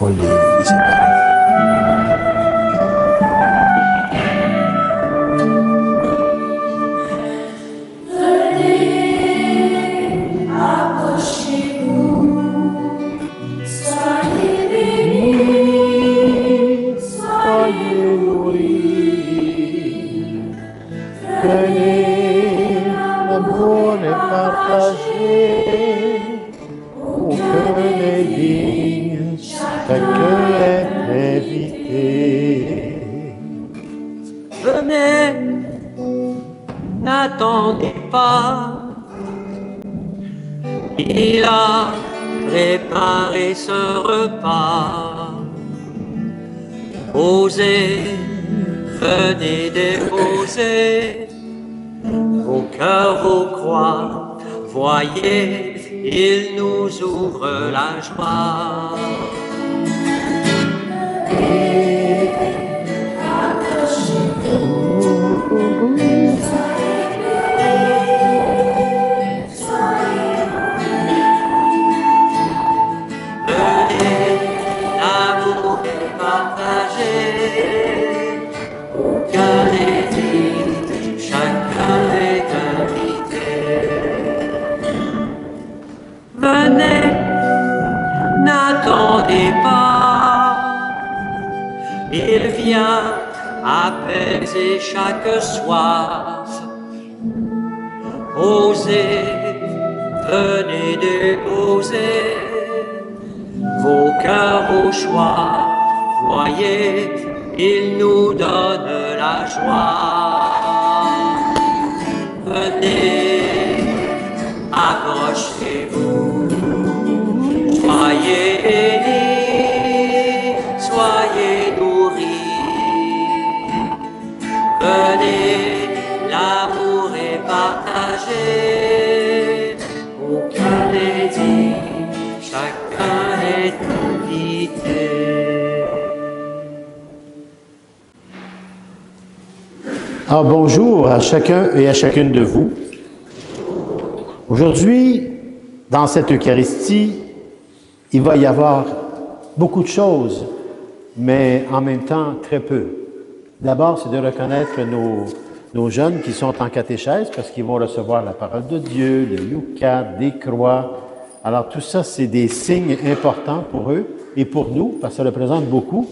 pas les séparer. Venez, n'attendez pas, il a préparé ce repas. Osez, venez déposer vos cœurs, vos croix, voyez, il nous ouvre la joie. Venez, n'attendez pas, il vient apaiser chaque soif. Osez, venez déposer vos cœurs, vos choix, voyez, il nous donne la joie. Venez, accrochez-vous, soyez bénis, soyez nourris. Venez, l'amour est partagé, aucun n'est dit, chacun est invité. Alors, bonjour à chacun et à chacune de vous. Aujourd'hui, dans cette Eucharistie, il va y avoir beaucoup de choses, mais en même temps très peu. D'abord, c'est de reconnaître nos jeunes qui sont en catéchèse parce qu'ils vont recevoir la parole de Dieu, le Yucat, des croix. Alors tout ça, c'est des signes importants pour eux et pour nous, parce que ça représente beaucoup.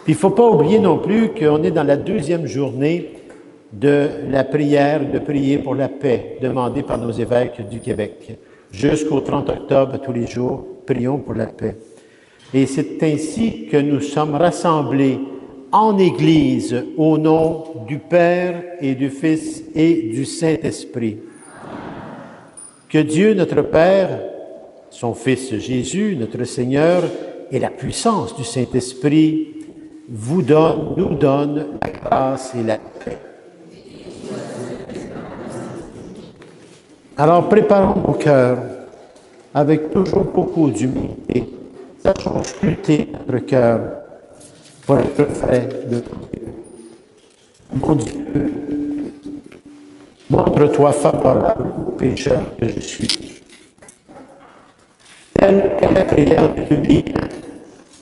Puis il ne faut pas oublier non plus qu'on est dans la deuxième journée de la prière, de prier pour la paix, demandée par nos évêques du Québec. Jusqu'au 30 octobre, tous les jours, prions pour la paix. Et c'est ainsi que nous sommes rassemblés en Église au nom du Père et du Fils et du Saint-Esprit. Que Dieu, notre Père, son Fils Jésus, notre Seigneur, et la puissance du Saint-Esprit nous donne la grâce et la paix. Alors, préparons nos cœurs avec toujours beaucoup d'humilité. Sachons sculpter notre cœur pour être fait de Dieu. Mon Dieu, montre-toi favorable au pécheur que je suis. Telle que la prière de Dieu,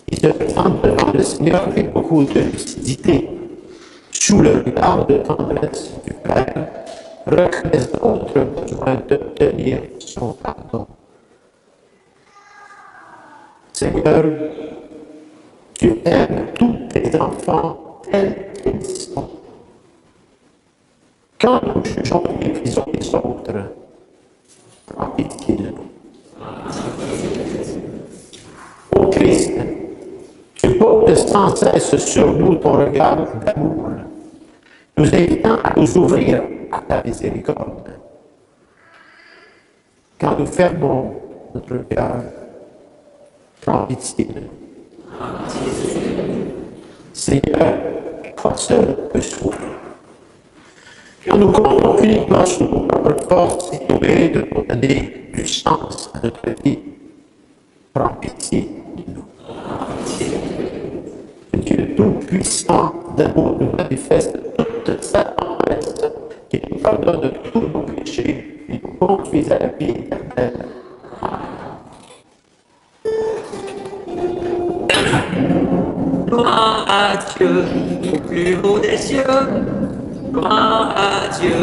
qui se présente devant le Seigneur avec beaucoup de lucidité, sous le regard de tendresse du Père, reconnaissent notre besoin d'obtenir son pardon. Seigneur, tu aimes tous tes enfants tels qu'ils sont. Quand nous jugeons et méprisons les autres, prends pitié de nous. Ô Christ, tu poses sans cesse sur nous ton regard d'amour, nous invitant à nous ouvrir à ta miséricorde. Quand nous fermons notre cœur, prends pitié de nous. Seigneur, toi seul peux sauver. Quand nous comptons uniquement sur nos propres forces et t'obéir de nous donner du sens à notre vie, prends pitié de nous. Que Dieu Tout-Puissant d'amour nous manifeste toute sa tendresse, qui nous pardonne de tous nos péchés et nous conduise à la vie éternelle. Amen. à Dieu au plus haut des cieux. Gloire à Dieu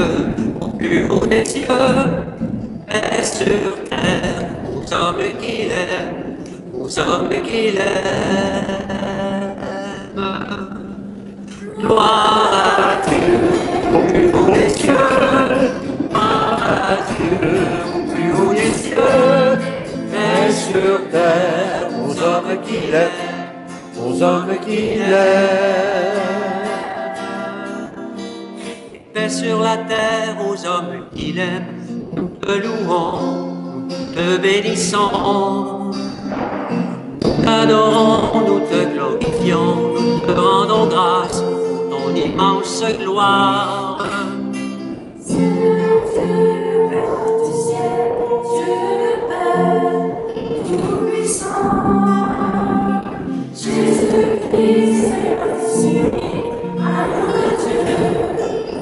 au plus haut des cieux. Paix sur terre aux hommes qu'il aime, aux hommes qu'il aime. Gloire à Dieu au plus haut des cieux. Gloire à Dieu au plus haut des cieux. Paix sur terre aux hommes qu'il aime, aux hommes qu'il aime. Paix sur la terre aux hommes qu'il aime. Nous te louons, nous te bénissons. Nous t'adorons, nous te glorifions, nous te rendons grâce pour ton immense gloire. Dieu le Père du ciel, Dieu le Père tout-puissant, Jésus-Christ est ressuscité, amour de Dieu,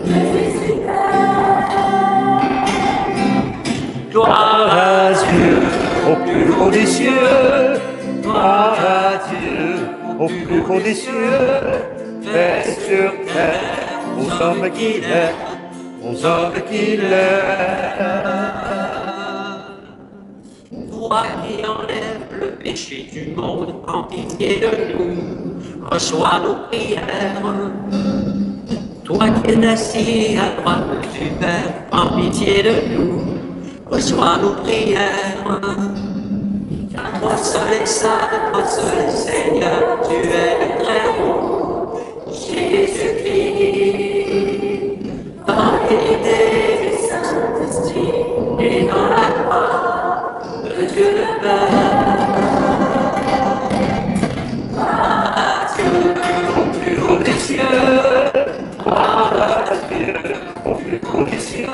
le Fils du Père. Gloire à Dieu au plus haut des cieux. Gloire à Dieu au plus haut des cieux. Paix sur terre aux hommes qu'il aime, aux hommes qu'il aime. Toi qui enlèves le péché du monde, en pitié de nous, reçois nos prières. Toi qui es assis à droite du Père, en pitié de nous, reçois nos prières. Car toi seul est saint, toi seul est Seigneur, tu es le très haut, Jésus-Christ. Dans l'unité du Saint-Esprit et dans la gloire de Dieu le Père. Gloire à Dieu au plus haut des cieux. Gloire à Dieu au plus haut des cieux.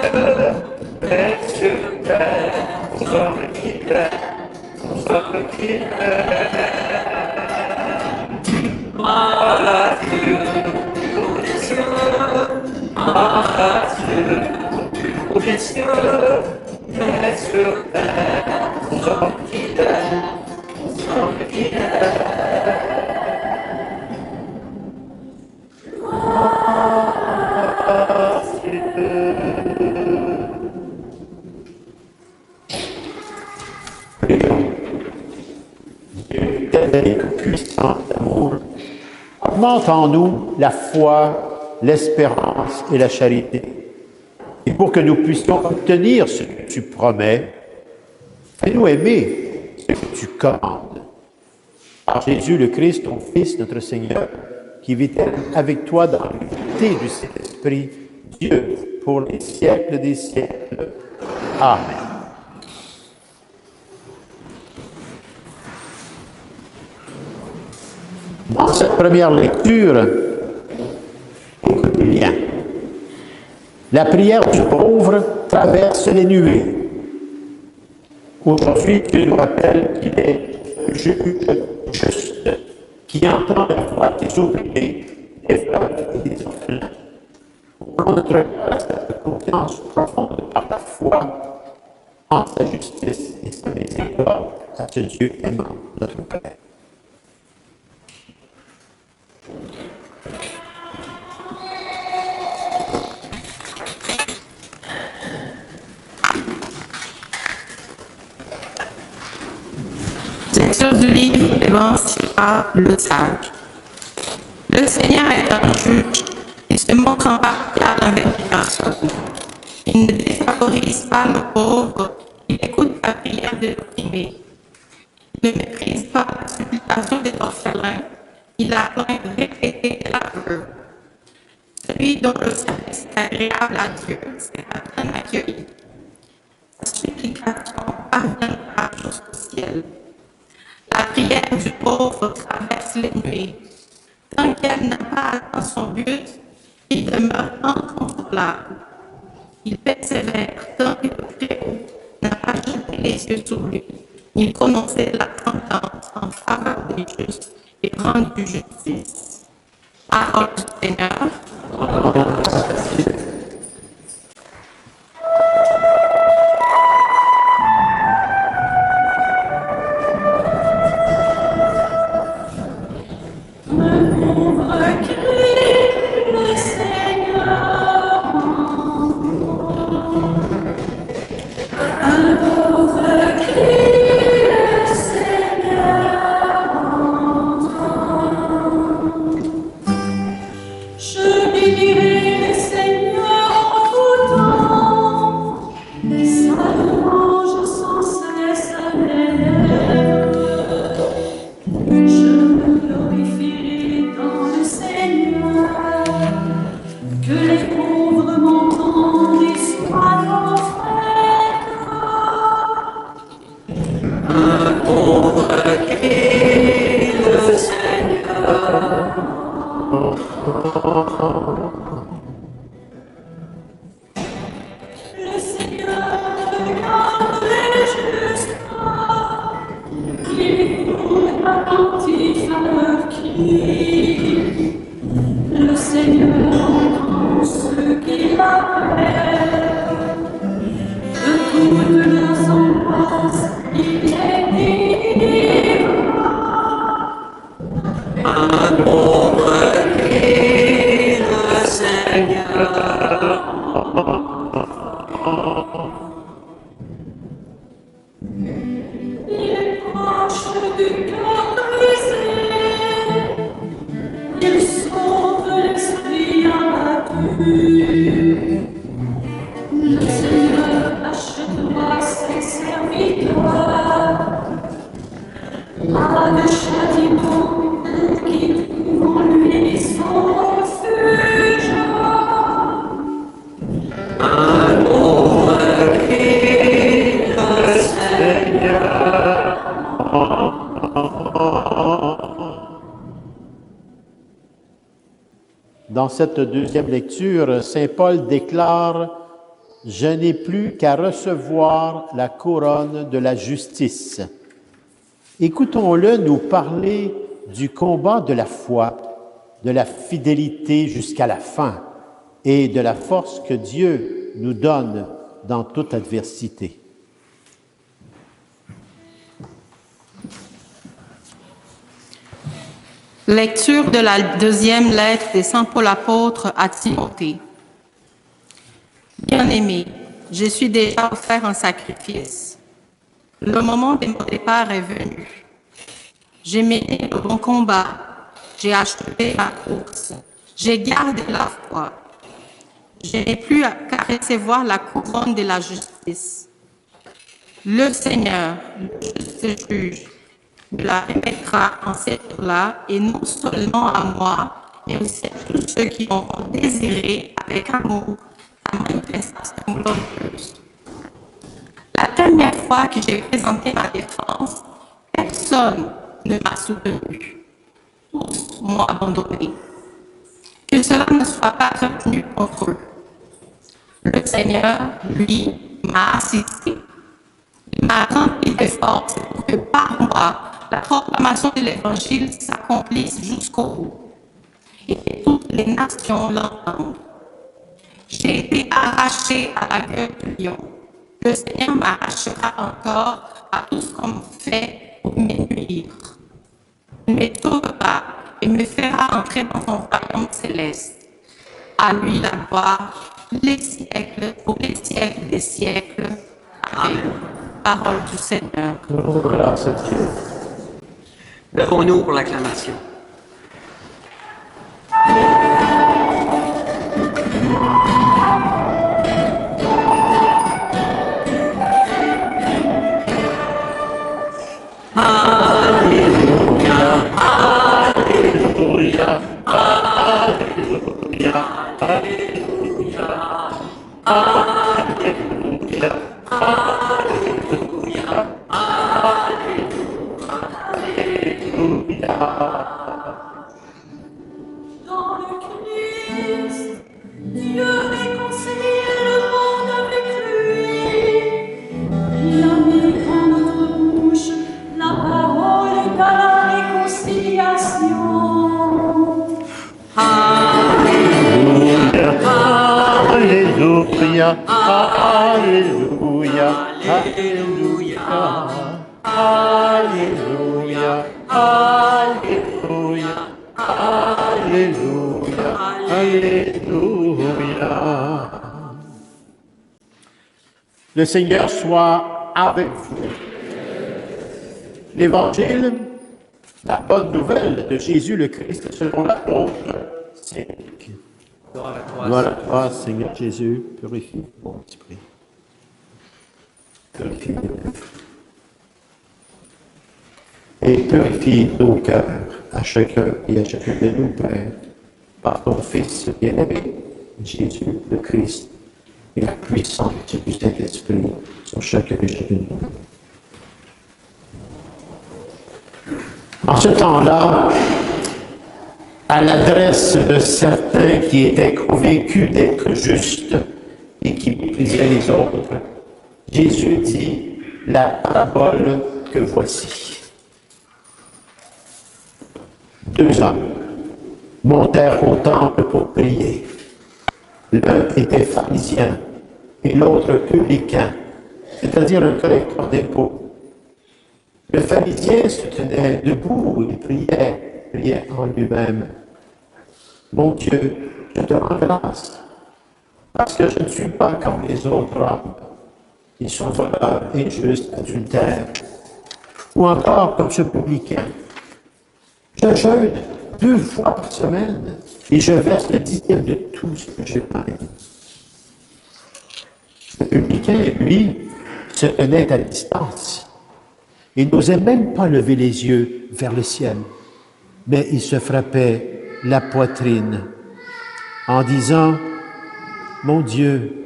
Paix sur terre aux hommes qui l'aiment, aux hommes qui l'aiment. Gloire à Dieu au plus haut des cieux. Gloire à Dieu au plus haut des cieux. Paix sur terre aux hommes qui l'aiment, aux hommes qui l'aiment. Puissant d'amour, augmente en nous la foi, l'espérance et la charité. Et pour que nous puissions obtenir ce que tu promets, fais-nous aimer ce que tu commandes. Par Jésus le Christ, ton Fils, notre Seigneur, qui vit avec toi dans l'unité du Saint-Esprit, Dieu, pour les siècles des siècles. Amen. Dans cette première lecture, écoutez bien, la prière du pauvre traverse les nuées. Aujourd'hui, Dieu nous rappelle qu'il est un juge juste, qui entend la voix des oubliés, des veuves et des orphelins. Pour notre cœur, cette confiance profonde par la foi en sa justice et sa miséricorde à ce Dieu aimant, notre Père. Lecture du livre Émancipa le sage. Le Seigneur est un juge et se montre impartial avec personne. Il ne défavorise pas le pauvre, il écoute la prière des opprimés. Il ne méprise pas la supplication des orphelins, il la plainte répétée et l'aveu. Celui dont le service est agréable à Dieu sera bien accueilli. Sa supplication parviendra jusqu'au ciel. La prière du pauvre traverse les nuées. Tant qu'elle n'a pas atteint son but, il demeure incontrôlable. Il persévère tant que le Très-Haut n'a pas jeté les yeux sur lui, ni prononcé la sentence en faveur des justes et rendu justice. Parole du Seigneur. Un pauvre crie le Seigneur entend. Un pauvre crie le Seigneur entend. Je bénirai le Seigneur en tout temps. Sa louange sans cesse à mes lèvres. Je me glorifierai dans le Seigneur. Que les pauvres m'entendent et soient mon frère. Pauvre crie le Seigneur. Le Seigneur regarde les justes. Il écoute attentif à leur cri. Le Seigneur entend ceux qui l'appellent. De toutes leurs angoisses, il les délivre. Pauvre crie le Seigneur. Il est proche du cœur brisé. Il sauve l'esprit abattu. Le Seigneur achètera ses serviteurs. Pas de châtiment qui trouvent en lui son refuge. Pauvre crie le Seigneur. Dans cette deuxième lecture, Saint Paul déclare « Je n'ai plus qu'à recevoir la couronne de la justice ». Écoutons-le nous parler du combat de la foi, de la fidélité jusqu'à la fin et de la force que Dieu nous donne dans toute adversité. Lecture de la deuxième lettre de Saint Paul apôtre à Timothée. Bien-aimé, je suis déjà offert un sacrifice. Le moment de mon départ est venu. J'ai mené le bon combat. J'ai achevé la course. J'ai gardé la foi. Je n'ai plus qu'à recevoir la couronne de la justice. Le Seigneur, le juste juge, me la remettra en cette heure-là, et non seulement à moi, mais aussi à tous ceux qui auront désiré avec amour la manifestation glorieuse. La dernière fois que j'ai présenté ma défense, personne ne m'a soutenu. Tous m'ont abandonné. Que cela ne soit pas retenu contre eux. Le Seigneur, lui, m'a assisté. Il m'a rempli de force pour que par moi, la proclamation de l'Évangile s'accomplisse jusqu'au bout et que toutes les nations l'entendent. J'ai été arraché à la gueule du lion. Le Seigneur m'arrachera encore à tout ce qu'on me fait pour me nuire. Il me trouvera et me fera entrer dans son royaume céleste. À lui la gloire, les siècles, pour les siècles des siècles. Amen. Parole du Seigneur. Grâce à Dieu. Levons-nous pour l'acclamation. Alléluia, Alléluia, Alléluia, Alléluia, Alléluia, Alléluia. Dans le Christ, Dieu réconcilie le monde avec lui. Il a mis dans notre bouche la parole de la réconciliation. Alléluia, Alléluia, Alléluia, Alléluia, Alléluia, Alléluia, Alléluia, Alléluia. Le Seigneur soit avec vous. L'Évangile, la bonne nouvelle de Jésus le Christ selon l'apôtre Saint Luc. Gloire à toi, Seigneur Jésus. Purifie mon esprit. Purifie et purifie nos cœurs à chacun et à chacun de nous, Père, par ton Fils bien-aimé, Jésus le Christ, et la puissance du Saint-Esprit sur chacun et chacun de nous. En ce temps-là, à l'adresse de certains qui étaient convaincus d'être justes et qui méprisaient les autres, Jésus dit la parabole que voici. 2 hommes montèrent au temple pour prier. L'un était pharisien et l'autre publicain, c'est-à-dire un collecteur d'impôts. Le pharisien se tenait debout et priait en lui-même. Mon Dieu, je te rends grâce, parce que je ne suis pas comme les autres hommes. Ils sont voleurs, injustes, adultères, ou encore comme ce publicain. Je jeûne 2 fois par semaine et je verse le 10e de tout ce que je gagne. Le publicain, lui, se tenait à distance. Il n'osait même pas lever les yeux vers le ciel, mais il se frappait la poitrine en disant « Mon Dieu,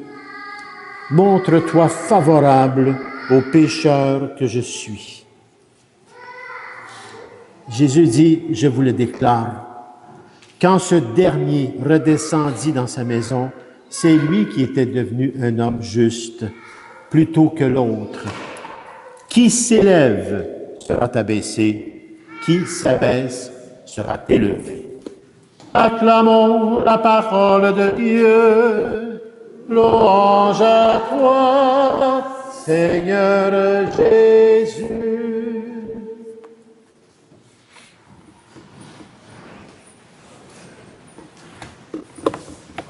montre-toi favorable au pécheur que je suis. » Jésus dit, je vous le déclare, quand ce dernier redescendit dans sa maison, c'est lui qui était devenu un homme juste, plutôt que l'autre. Qui s'élève sera abaissé, qui s'abaisse sera élevé. Acclamons la parole de Dieu, louange à toi, Seigneur Jésus.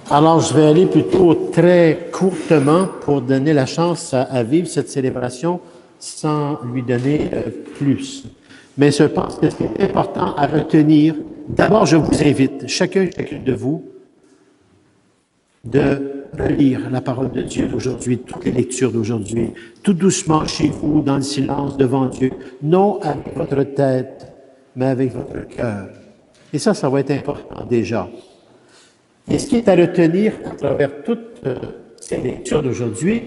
Alors, je vais aller plutôt très courtement pour donner la chance à vivre cette célébration sans lui donner plus. Mais je pense que ce qui est important à retenir, d'abord, je vous invite, chacun et chacune de vous, de relire la parole de Dieu d'aujourd'hui, toutes les lectures d'aujourd'hui, tout doucement chez vous, dans le silence devant Dieu, non avec votre tête, mais avec votre cœur. Et ça va être important déjà. Et ce qui est à retenir à travers toutes ces lectures d'aujourd'hui,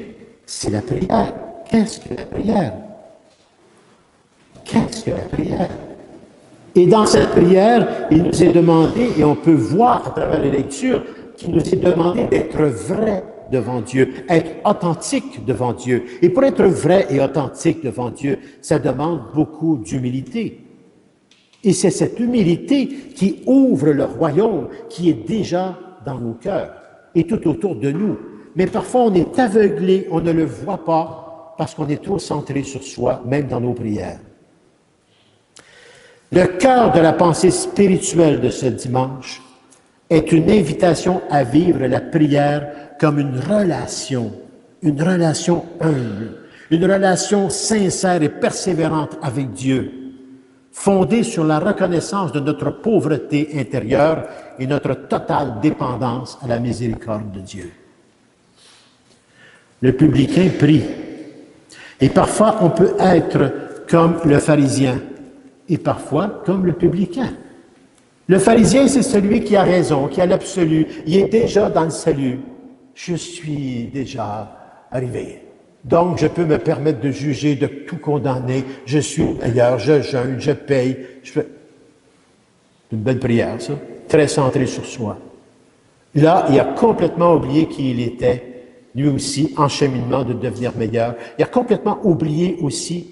c'est la prière. Qu'est-ce que la prière? Qu'est-ce que la prière? Et dans cette prière, il nous est demandé, et on peut voir à travers les lectures, qu'il nous est demandé d'être vrai devant Dieu, être authentique devant Dieu. Et pour être vrai et authentique devant Dieu, ça demande beaucoup d'humilité. Et c'est cette humilité qui ouvre le royaume qui est déjà dans nos cœurs et tout autour de nous. Mais parfois, on est aveuglé, on ne le voit pas parce qu'on est trop centré sur soi, même dans nos prières. Le cœur de la pensée spirituelle de ce dimanche est une invitation à vivre la prière comme une relation humble, une relation sincère et persévérante avec Dieu, fondée sur la reconnaissance de notre pauvreté intérieure et notre totale dépendance à la miséricorde de Dieu. Le publicain prie. Et parfois, on peut être comme le pharisien et parfois comme le publicain. Le pharisien, c'est celui qui a raison, qui a l'absolu. Il est déjà dans le salut. Je suis déjà arrivé. Donc, je peux me permettre de juger, de tout condamner. Je suis meilleur, je jeûne, je paye. C'est une belle prière, ça. Très centrée sur soi. Là, il a complètement oublié qui il était, lui aussi, en cheminement de devenir meilleur. Il a complètement oublié aussi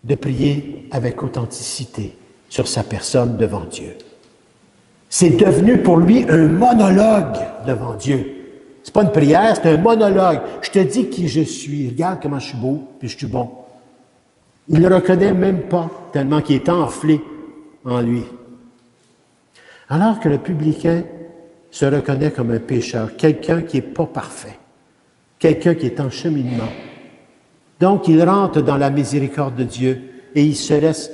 de prier avec authenticité sur sa personne devant Dieu. C'est devenu pour lui un monologue devant Dieu. C'est pas une prière, c'est un monologue. Je te dis qui je suis. Regarde comment je suis beau, puis je suis bon. Il ne le reconnaît même pas, tellement qu'il est enflé en lui. Alors que le publicain se reconnaît comme un pécheur, quelqu'un qui n'est pas parfait, quelqu'un qui est en cheminement. Donc, il rentre dans la miséricorde de Dieu et il se laisse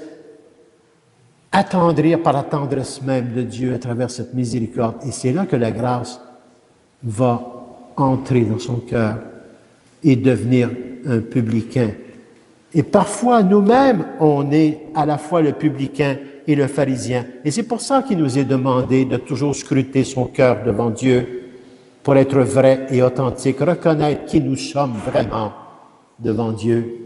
attendrir par la tendresse même de Dieu à travers cette miséricorde. Et c'est là que la grâce va entrer dans son cœur et devenir un publicain. Et parfois, nous-mêmes, on est à la fois le publicain et le pharisien. Et c'est pour ça qu'il nous est demandé de toujours scruter son cœur devant Dieu pour être vrai et authentique, reconnaître qui nous sommes vraiment devant Dieu.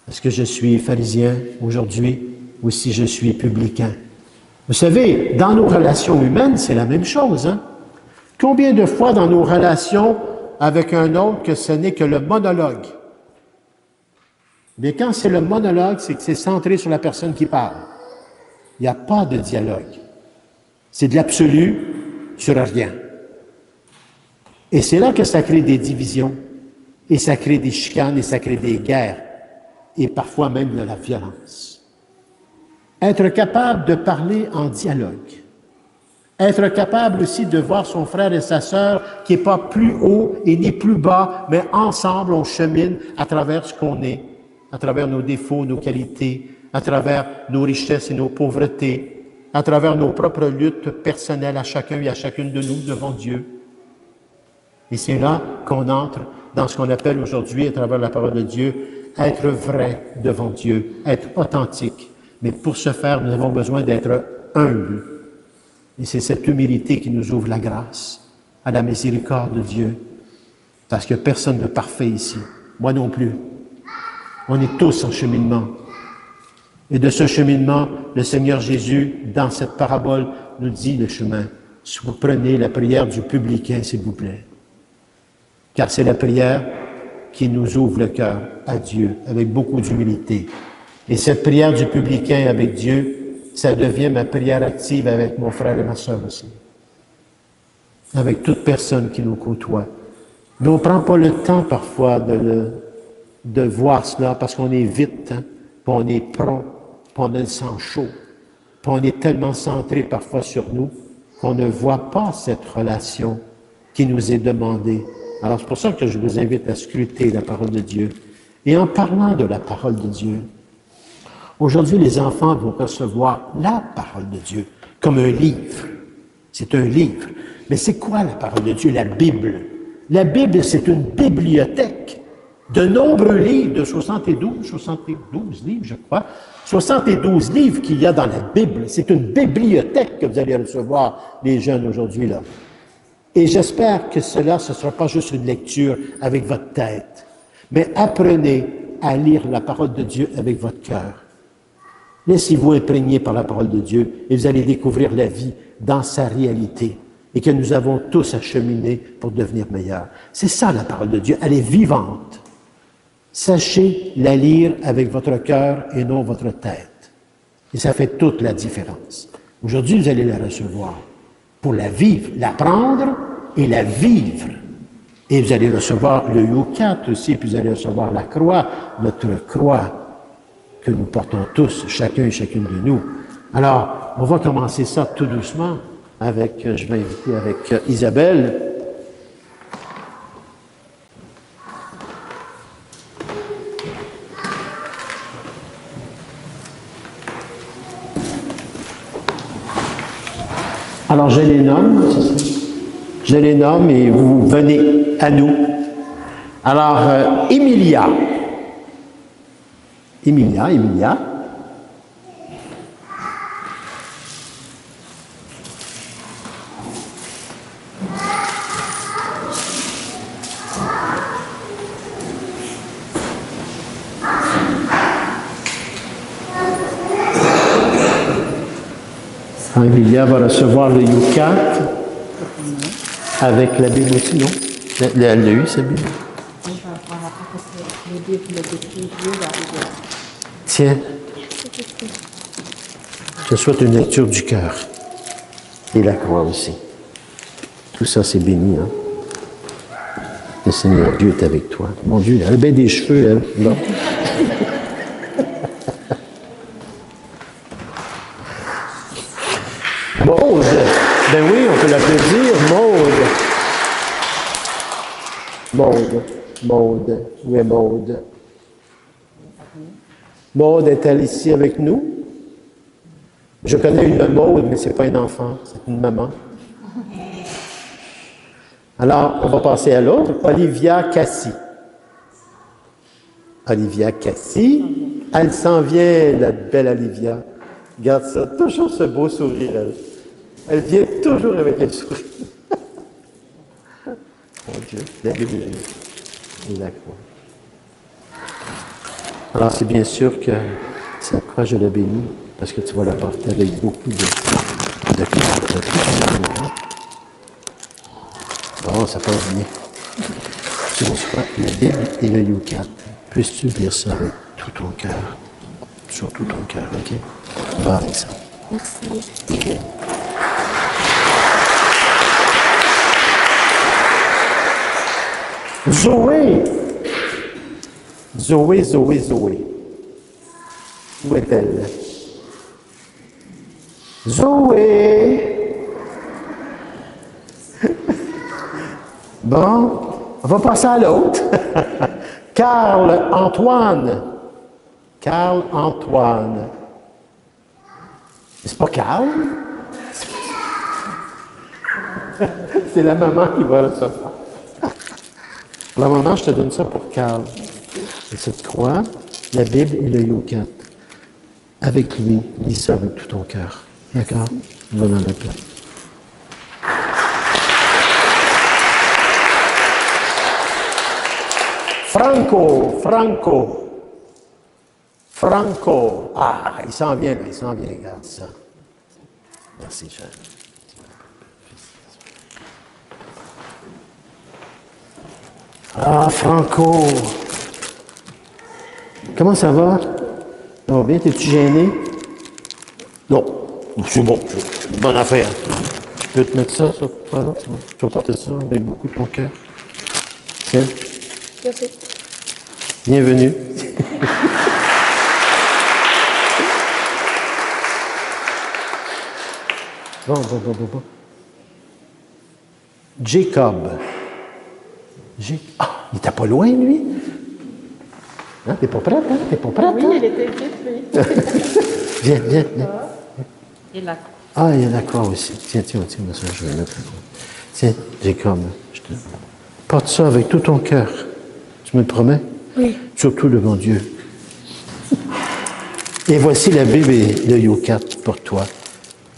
Est-ce que je suis pharisien aujourd'hui ou si je suis publicain? Vous savez, dans nos relations humaines, c'est la même chose, hein? Combien de fois dans nos relations avec un autre que ce n'est que le monologue? Mais quand c'est le monologue, c'est que c'est centré sur la personne qui parle. Il n'y a pas de dialogue. C'est de l'absolu sur rien. Et c'est là que ça crée des divisions, et ça crée des chicanes, et ça crée des guerres, et parfois même de la violence. Être capable de parler en dialogue. Être capable aussi de voir son frère et sa sœur qui n'est pas plus haut et ni plus bas, mais ensemble on chemine à travers ce qu'on est, à travers nos défauts, nos qualités, à travers nos richesses et nos pauvretés, à travers nos propres luttes personnelles à chacun et à chacune de nous devant Dieu. Et c'est là qu'on entre dans ce qu'on appelle aujourd'hui, à travers la parole de Dieu, être vrai devant Dieu, être authentique. Mais pour ce faire, nous avons besoin d'être humbles. Et c'est cette humilité qui nous ouvre la grâce, à la miséricorde de Dieu. Parce que personne n'est parfait ici. Moi non plus. On est tous en cheminement. Et de ce cheminement, le Seigneur Jésus, dans cette parabole, nous dit le chemin. Vous prenez la prière du publicain, s'il vous plaît. Car c'est la prière qui nous ouvre le cœur à Dieu, avec beaucoup d'humilité. Et cette prière du publicain avec Dieu, ça devient ma prière active avec mon frère et ma sœur aussi. Avec toute personne qui nous côtoie. Mais on ne prend pas le temps parfois de voir cela parce qu'on est vite, hein, puis on est prompt, puis on a le sang chaud, puis on est tellement centré parfois sur nous qu'on ne voit pas cette relation qui nous est demandée. Alors c'est pour ça que je vous invite à scruter la parole de Dieu. Et en parlant de la parole de Dieu, aujourd'hui, les enfants vont recevoir la parole de Dieu comme un livre. C'est un livre. Mais c'est quoi la parole de Dieu? La Bible. La Bible, c'est une bibliothèque de nombreux livres, de 72 livres, je crois. 72 livres qu'il y a dans la Bible. C'est une bibliothèque que vous allez recevoir, les jeunes, aujourd'hui, là. Et j'espère que cela, ce ne sera pas juste une lecture avec votre tête, mais apprenez à lire la parole de Dieu avec votre cœur. Laissez-vous imprégner par la parole de Dieu et vous allez découvrir la vie dans sa réalité et que nous avons tous à cheminer pour devenir meilleurs. C'est ça la parole de Dieu, elle est vivante. Sachez la lire avec votre cœur et non votre tête. Et ça fait toute la différence. Aujourd'hui, vous allez la recevoir pour la vivre, l'apprendre et la vivre. Et vous allez recevoir le Yucat aussi, puis vous allez recevoir la croix, notre croix, que nous portons tous, chacun et chacune de nous. Alors, on va commencer ça tout doucement avec, je vais inviter avec Isabelle. Alors, je les nomme, je les nomme et vous venez à nous. Alors, Emilia. Emilia va recevoir le Yucat avec la Bible aussi, non? Elle l'a eu, sa Bible. Tiens, je te souhaite une lecture du cœur et la croix aussi. Tout ça, c'est béni, hein? Le Seigneur Dieu est avec toi. Mon Dieu, elle a bien des cheveux, elle. Là. Maude. Ben oui, on peut l'applaudir. Maude. Maude. Où est Maude? Maude est-elle ici avec nous? Je connais une Maude, mais ce n'est pas une enfant, c'est une maman. Alors, on va passer à l'autre. Olivia Cassie. Olivia Cassie. Elle s'en vient, la belle Olivia. Regarde ça, toujours ce beau sourire, elle. Elle vient toujours avec un sourire. Mon Dieu, la Bible et la croix. Alors, c'est bien sûr que cette croix, je la bénis, parce que tu vas la porter avec beaucoup de bon, ça passe bien. Tu reçois la Bible et le Yucat. Puisses-tu lire ça avec tout ton cœur? Sur tout ton cœur, OK? Va avec ça. Merci. Zoé! Zoé. Où est-elle? Zoé! Bon, on va passer à l'autre. Carl Antoine. C'est pas Carl? C'est la maman qui va recevoir. La maman, je te donne ça pour Carl. Et cette croix, la Bible et le Yucat. Avec lui, lis ça avec tout ton cœur. D'accord? Va dans la paix. Franco. Ah, il s'en vient, regarde ça. Merci, cher. Ah, Franco. Comment ça va? Ça va bien? T'es-tu gêné? Non. C'est bon. C'est une bonne affaire. Je peux te mettre ça, voilà. Tu vas porter ça avec beaucoup de ton cœur. Tiens. Merci. Bienvenue. Bon. Jacob. Ah, il était pas loin, lui. Hein, t'es pas prête, hein? Oui, hein? il était vite, oui. Viens. Et là. Ah, il y a la croix aussi. Tiens, ça, je vais mettre la croix. Tiens, Jacob, je te porte ça avec tout ton cœur. Tu me le promets? Oui. Surtout devant Dieu. Et voici la Bible et le Yucat pour toi.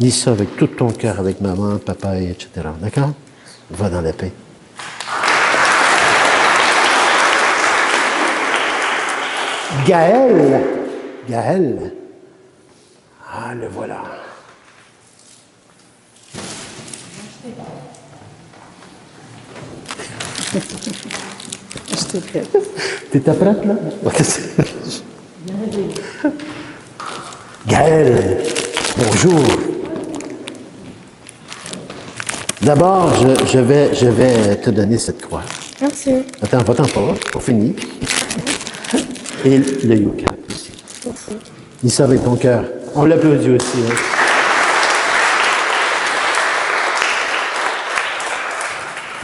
Lis ça avec tout ton cœur, avec maman, papa, etc. D'accord? Va dans la paix. Gaël. Ah, le voilà. J'étais prête. T'étais prête, là? Gaël, bonjour. D'abord, je vais te donner cette croix. Merci. Attends pas, on finit. Et le Yucat aussi. Merci. Dis ça avec ton cœur. On l'applaudit aussi. Hein.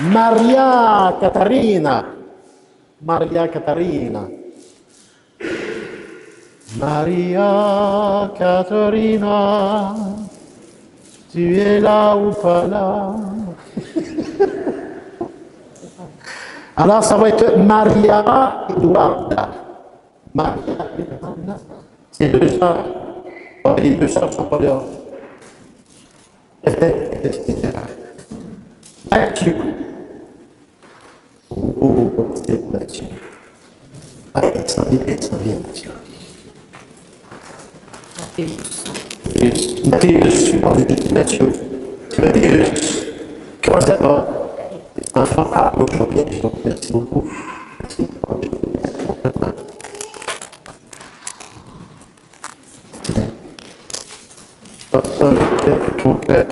Maria Catarina, tu es là ou pas là? Alors, ça va être Maria Eduarda. C'est deux sœurs. Oh, les deux sœurs ne sont pas là. Mathieu. Oh, c'est Mathieu. Ah, il s'en vient, Mathieu. Mathéus, Mathieu. Mathéus. Comment ça va? Enfant, je vais bien, merci beaucoup. Merci. Ton cœur.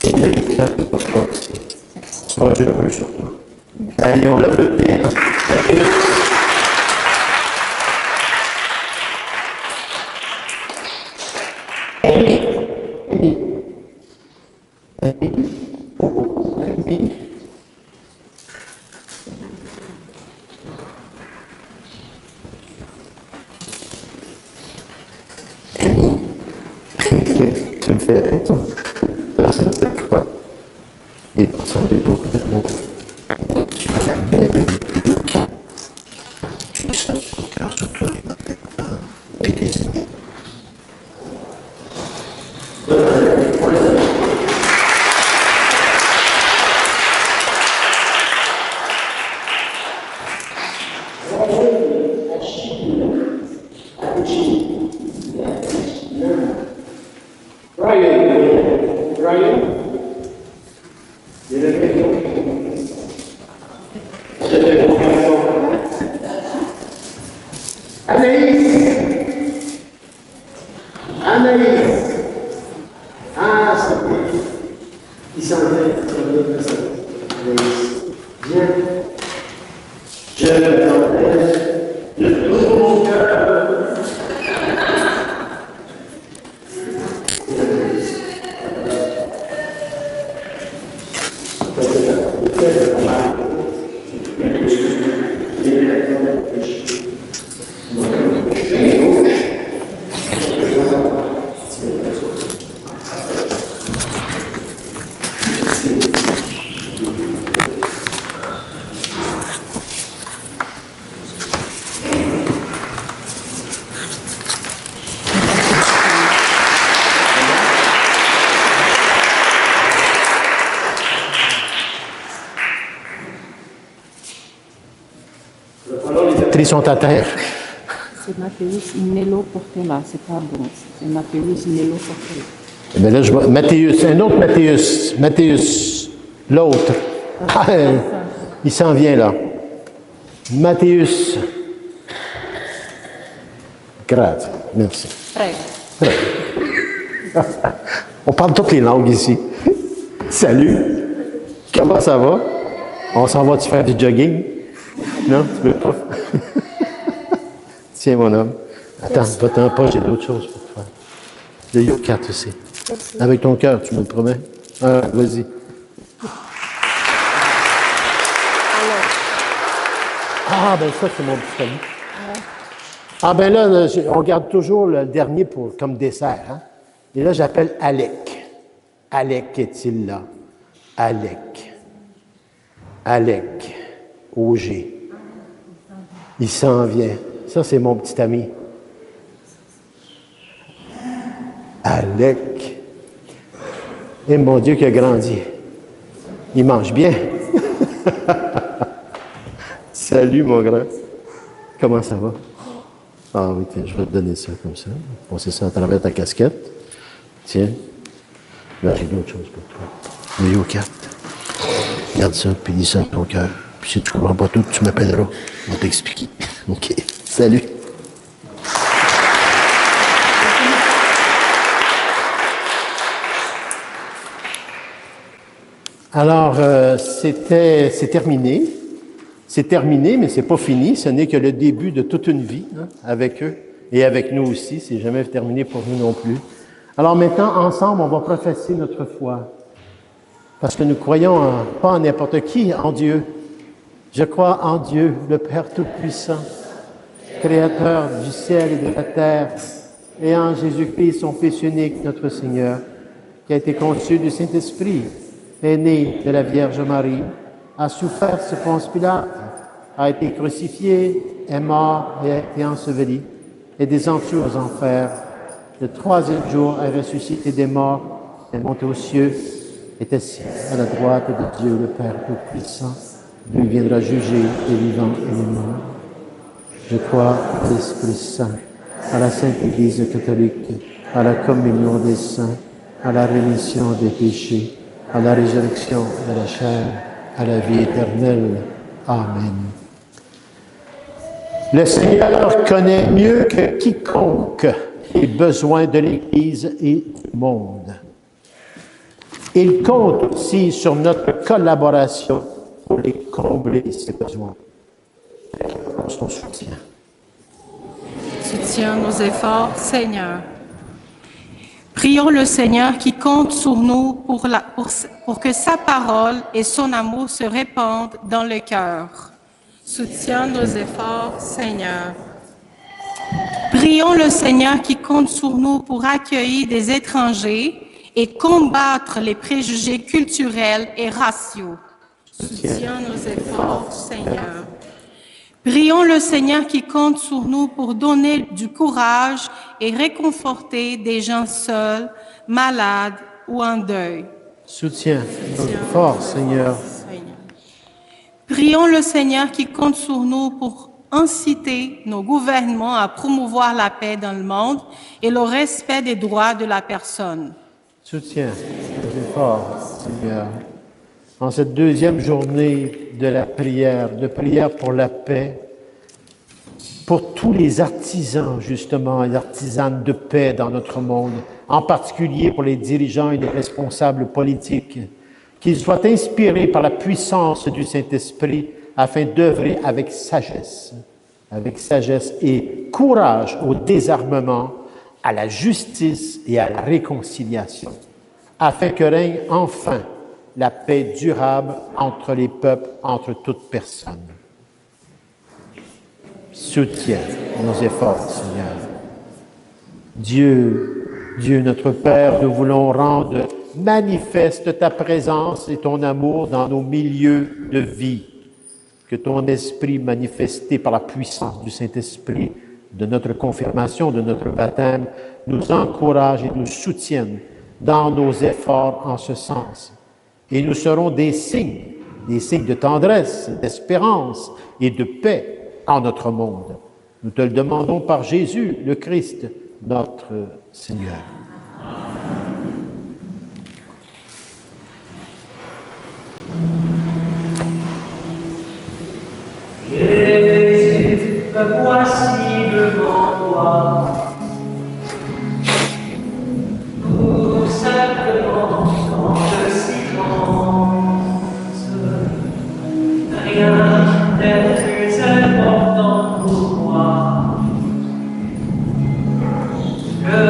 Et il y a des cœurs pour toi aussi. Sois heureux surtout. Allez, on l'applaudit. Tu me fais rire. C'est quoi? Et ça fait beaucoup d'amour. Les sont à terre. C'est Mathéus Nello Portela, c'est pas bon. C'est Mathéus Nello Portela. Mais là, je vois Mathéus, un autre Mathéus. Mathéus, l'autre. Ah, il s'en vient là. Mathéus. Grazie, merci. On parle toutes les langues ici. Salut. Comment ça va? On s'en va-tu faire du jogging? Non, tu veux pas? Tiens, mon homme. Attends, va-t'en pas, j'ai d'autres choses pour te faire. Le yoga aussi. Merci. Avec ton cœur, tu me le promets? Ah, vas-y. Ah, ben ça, c'est mon petit ami. Ah, ben là, on garde toujours le dernier pour, comme dessert. Hein? Et là, j'appelle Alec. Alec est-il là? Alec. Alec. Auger. Il s'en vient. Ça, c'est mon petit ami. Alec. Et mon Dieu qui a grandi. Il mange bien. Salut, mon grand. Comment ça va? Ah oui, tiens, je vais te donner ça comme ça. Passer ça à travers ta casquette. Tiens. Là, j'ai d'autres choses pour toi. Le yoga. Garde ça, puis dis ça de ton cœur. Puis si tu ne comprends pas tout, tu m'appelleras. On va t'expliquer. OK. Salut. Alors, c'est terminé. C'est terminé, mais c'est pas fini. Ce n'est que le début de toute une vie hein, avec eux et avec nous aussi. C'est jamais terminé pour nous non plus. Alors maintenant, ensemble, on va professer notre foi. Parce que nous croyons pas en n'importe qui, en Dieu. Je crois en Dieu, le Père Tout-Puissant, Créateur du ciel et de la terre, et en Jésus-Christ, son Fils unique, notre Seigneur, qui a été conçu du Saint-Esprit, est né de la Vierge Marie, a souffert sous Ponce Pilate, a été crucifié, est mort et a été enseveli, est descendu aux enfers. Le troisième jour est ressuscité des morts, est monté aux cieux, est assis à la droite de Dieu, le Père Tout-Puissant. Il viendra juger les vivants et les morts. Je crois à l'Esprit Saint, à la Sainte Église catholique, à la communion des saints, à la rémission des péchés, à la résurrection de la chair, à la vie éternelle. Amen. Le Seigneur connaît mieux que quiconque les besoins de l'Église et du monde. Il compte aussi sur notre collaboration pour les combler, ces besoins. Son soutien. Soutiens nos efforts, Seigneur. Prions le Seigneur qui compte sur nous pour que sa parole et son amour se répandent dans le cœur. Soutiens nos efforts, Seigneur. Prions le Seigneur qui compte sur nous pour accueillir des étrangers et combattre les préjugés culturels et raciaux. Soutiens nos efforts, Seigneur. Prions le Seigneur qui compte sur nous pour donner du courage et réconforter des gens seuls, malades ou en deuil. Soutiens nos efforts, Seigneur. Prions le Seigneur qui compte sur nous pour inciter nos gouvernements à promouvoir la paix dans le monde et le respect des droits de la personne. Soutiens nos efforts, Seigneur. En cette deuxième journée de la prière, de prière pour la paix, pour tous les artisans, justement, et artisanes de paix dans notre monde, en particulier pour les dirigeants et les responsables politiques, qu'ils soient inspirés par la puissance du Saint-Esprit afin d'œuvrer avec sagesse et courage au désarmement, à la justice et à la réconciliation, afin que règne enfin la paix durable entre les peuples, entre toutes personnes. Soutiens nos efforts, Seigneur. Dieu notre Père, nous voulons rendre manifeste ta présence et ton amour dans nos milieux de vie. Que ton esprit manifesté par la puissance du Saint-Esprit, de notre confirmation, de notre baptême, nous encourage et nous soutienne dans nos efforts en ce sens. Et nous serons des signes de tendresse, d'espérance et de paix en notre monde. Nous te le demandons par Jésus, le Christ, notre Seigneur. Jésus, me voici devant toi, tout simplement dans le silence. Rien n'est plus important pour moi que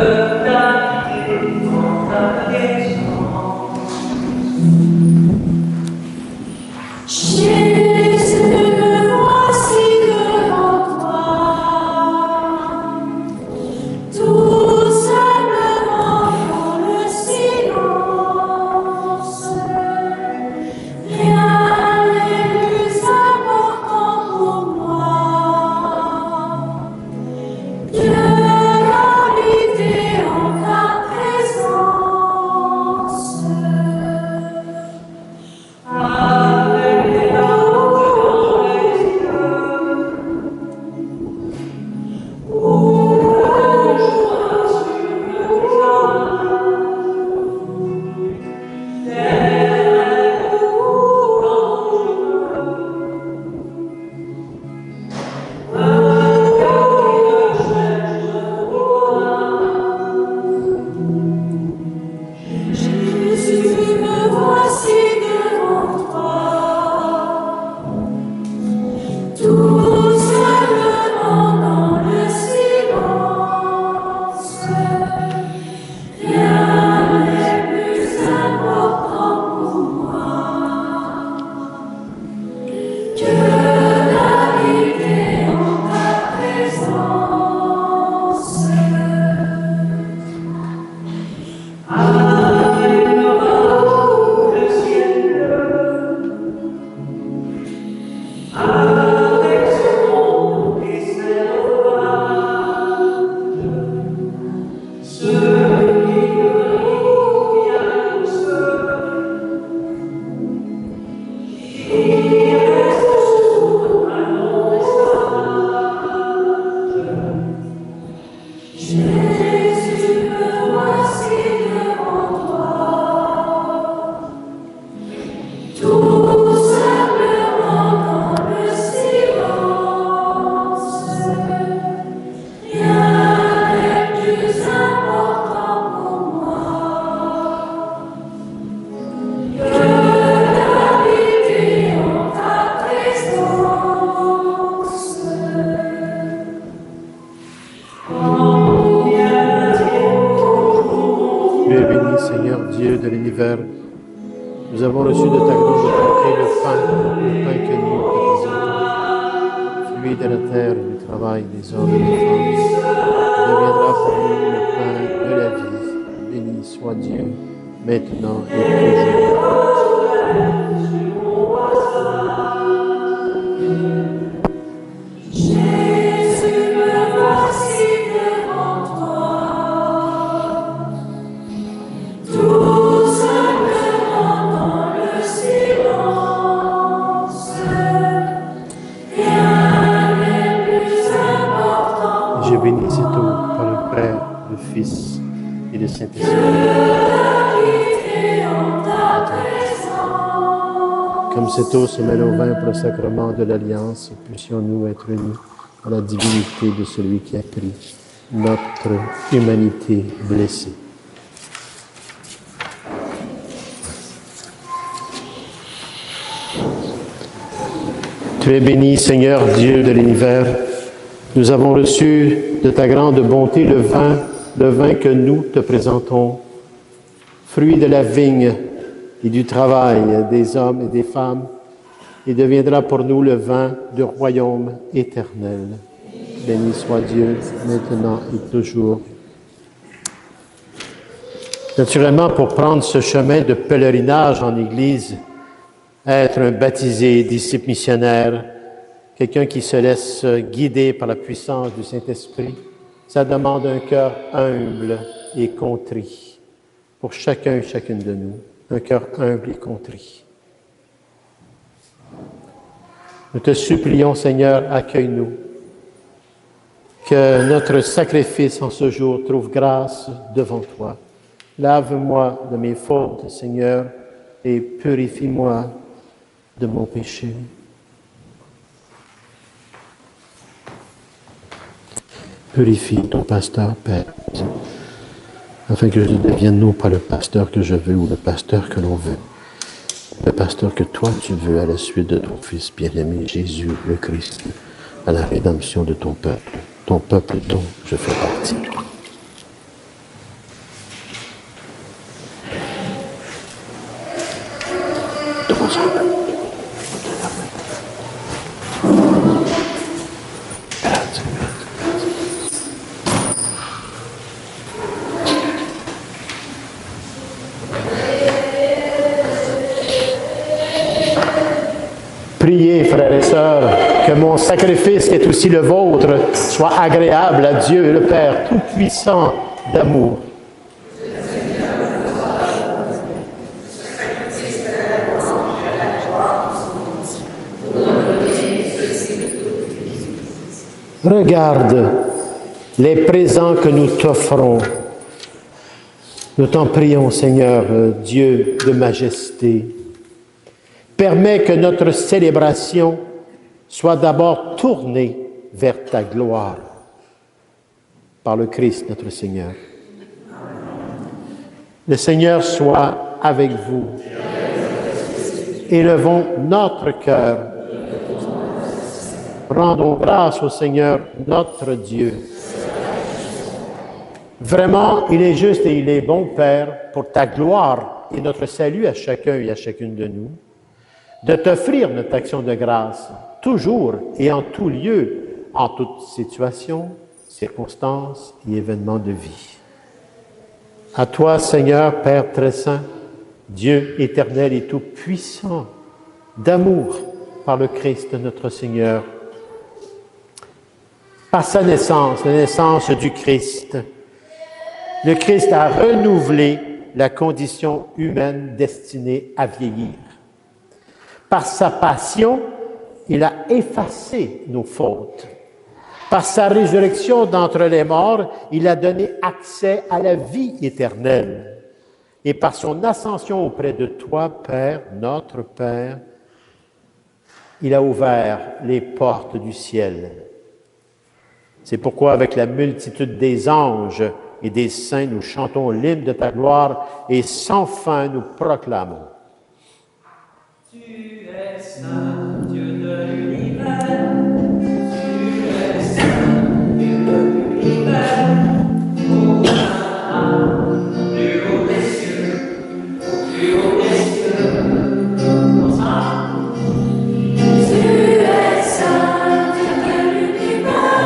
d'habiter dans ta présence. Jésus, me voici devant toi, tout simplement dans le silence. Rien n'est plus important pour moi que d'habiter en ta présence. Jésus, me voici devant toi, tout simplement dans le silence. Rien n'est plus important pour moi que d'habiter en ta présence. Jésus, me voici devant toi, tout simplement dans le silence. Rien n'est plus important pour moi que d'habiter en ta présence. Tu es béni, Seigneur Dieu de l'univers. Nous avons reçu de ta grande bonté le pain que nous te présentons, fruit de la terre et du travail des hommes et des femmes. Il deviendra pour nous le pain de la vie. Béni soit Dieu, maintenant et toujours. Jésus, me voici devant toi, tout simplement dans le silence. Rien n'est plus important. Je bénis cette eau par le Père, le Fils et le Saint-Esprit. Comme cette eau se mêle au vin pour le sacrement de l'Alliance, puissions-nous être unis à la divinité de celui qui a pris notre humanité blessée. Tu es béni, Seigneur Dieu de l'univers. Nous avons reçu de ta grande bonté le vin que nous te présentons, fruit de la vigne et du travail des hommes et des femmes, il deviendra pour nous le vin du royaume éternel. Béni soit Dieu, maintenant et toujours. Naturellement, pour prendre ce chemin de pèlerinage en Église, être un baptisé, disciple missionnaire, quelqu'un qui se laisse guider par la puissance du Saint-Esprit, ça demande un cœur humble et contrit pour chacun et chacune de nous. Un cœur humble et contrit. Nous te supplions, Seigneur, accueille-nous. Que notre sacrifice en ce jour trouve grâce devant toi. Lave-moi de mes fautes, Seigneur, et purifie-moi de mon péché. Purifie ton pasteur, Père, afin que je devienne non pas le pasteur que je veux ou le pasteur que l'on veut, le pasteur que toi tu veux à la suite de ton Fils bien-aimé Jésus le Christ, à la rédemption de ton peuple dont je fais partie. Priez, frères et sœurs, que mon sacrifice, qui est aussi le vôtre, soit agréable à Dieu, le Père Tout-Puissant d'amour. Regarde les présents que nous t'offrons. Nous t'en prions, Seigneur, Dieu de majesté. Permets que notre célébration soit d'abord tournée vers ta gloire, par le Christ notre Seigneur. Le Seigneur soit avec vous. Élevons notre cœur. Rendons grâce au Seigneur notre Dieu. Vraiment, il est juste et il est bon, Père, pour ta gloire et notre salut à chacun et à chacune de nous, de t'offrir notre action de grâce, toujours et en tout lieu, en toute situation, circonstances et événements de vie. À toi, Seigneur, Père très saint, Dieu éternel et tout-puissant, d'amour par le Christ notre Seigneur, par sa naissance, la naissance du Christ, le Christ a renouvelé la condition humaine destinée à vieillir. Par sa passion, il a effacé nos fautes. Par sa résurrection d'entre les morts, il a donné accès à la vie éternelle. Et par son ascension auprès de toi, Père, notre Père, il a ouvert les portes du ciel. C'est pourquoi, avec la multitude des anges et des saints, nous chantons l'hymne de ta gloire et sans fin nous proclamons. Tu es saint, Dieu de l'univers. Tu es saint, Dieu de l'univers. Plus haut des cieux, plus haut des cieux. Tu es saint, Dieu de l'univers.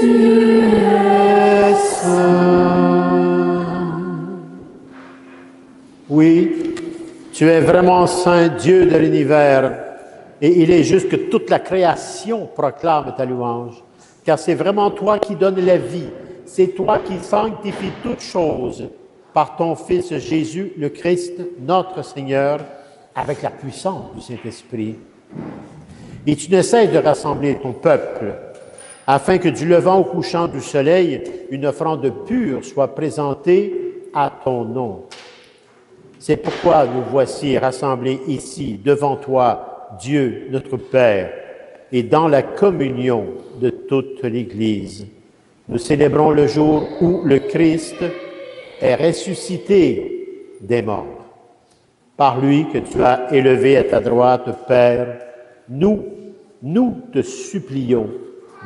es saint. Oui, tu es vraiment saint, Dieu de l'univers, et il est juste que toute la création proclame ta louange, car c'est vraiment toi qui donnes la vie, c'est toi qui sanctifies toutes choses par ton Fils Jésus, le Christ, notre Seigneur, avec la puissance du Saint-Esprit. Et tu ne cesses de rassembler ton peuple, afin que du levant au couchant du soleil, une offrande pure soit présentée à ton nom. C'est pourquoi nous voici rassemblés ici, devant toi, Dieu, notre Père, et dans la communion de toute l'Église. Nous célébrons le jour où le Christ est ressuscité des morts. Par lui que tu as élevé à ta droite, Père, nous te supplions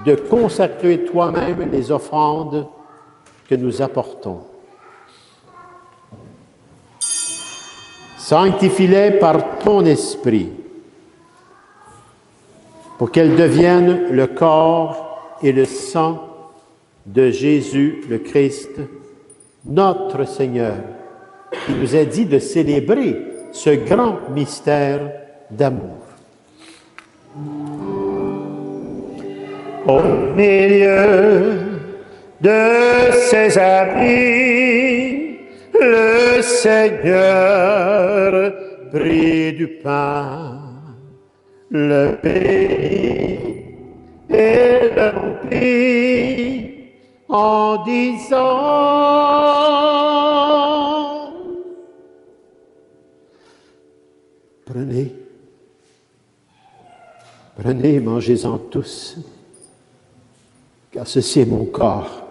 de consacrer toi-même les offrandes que nous apportons. Sanctifie-les par ton esprit, pour qu'elles deviennent le corps et le sang de Jésus le Christ, notre Seigneur, qui nous a dit de célébrer ce grand mystère d'amour. Au milieu de ses amis, le Seigneur prit du pain, le bénit et le rompit en disant: Prenez, mangez-en tous, car ceci est mon corps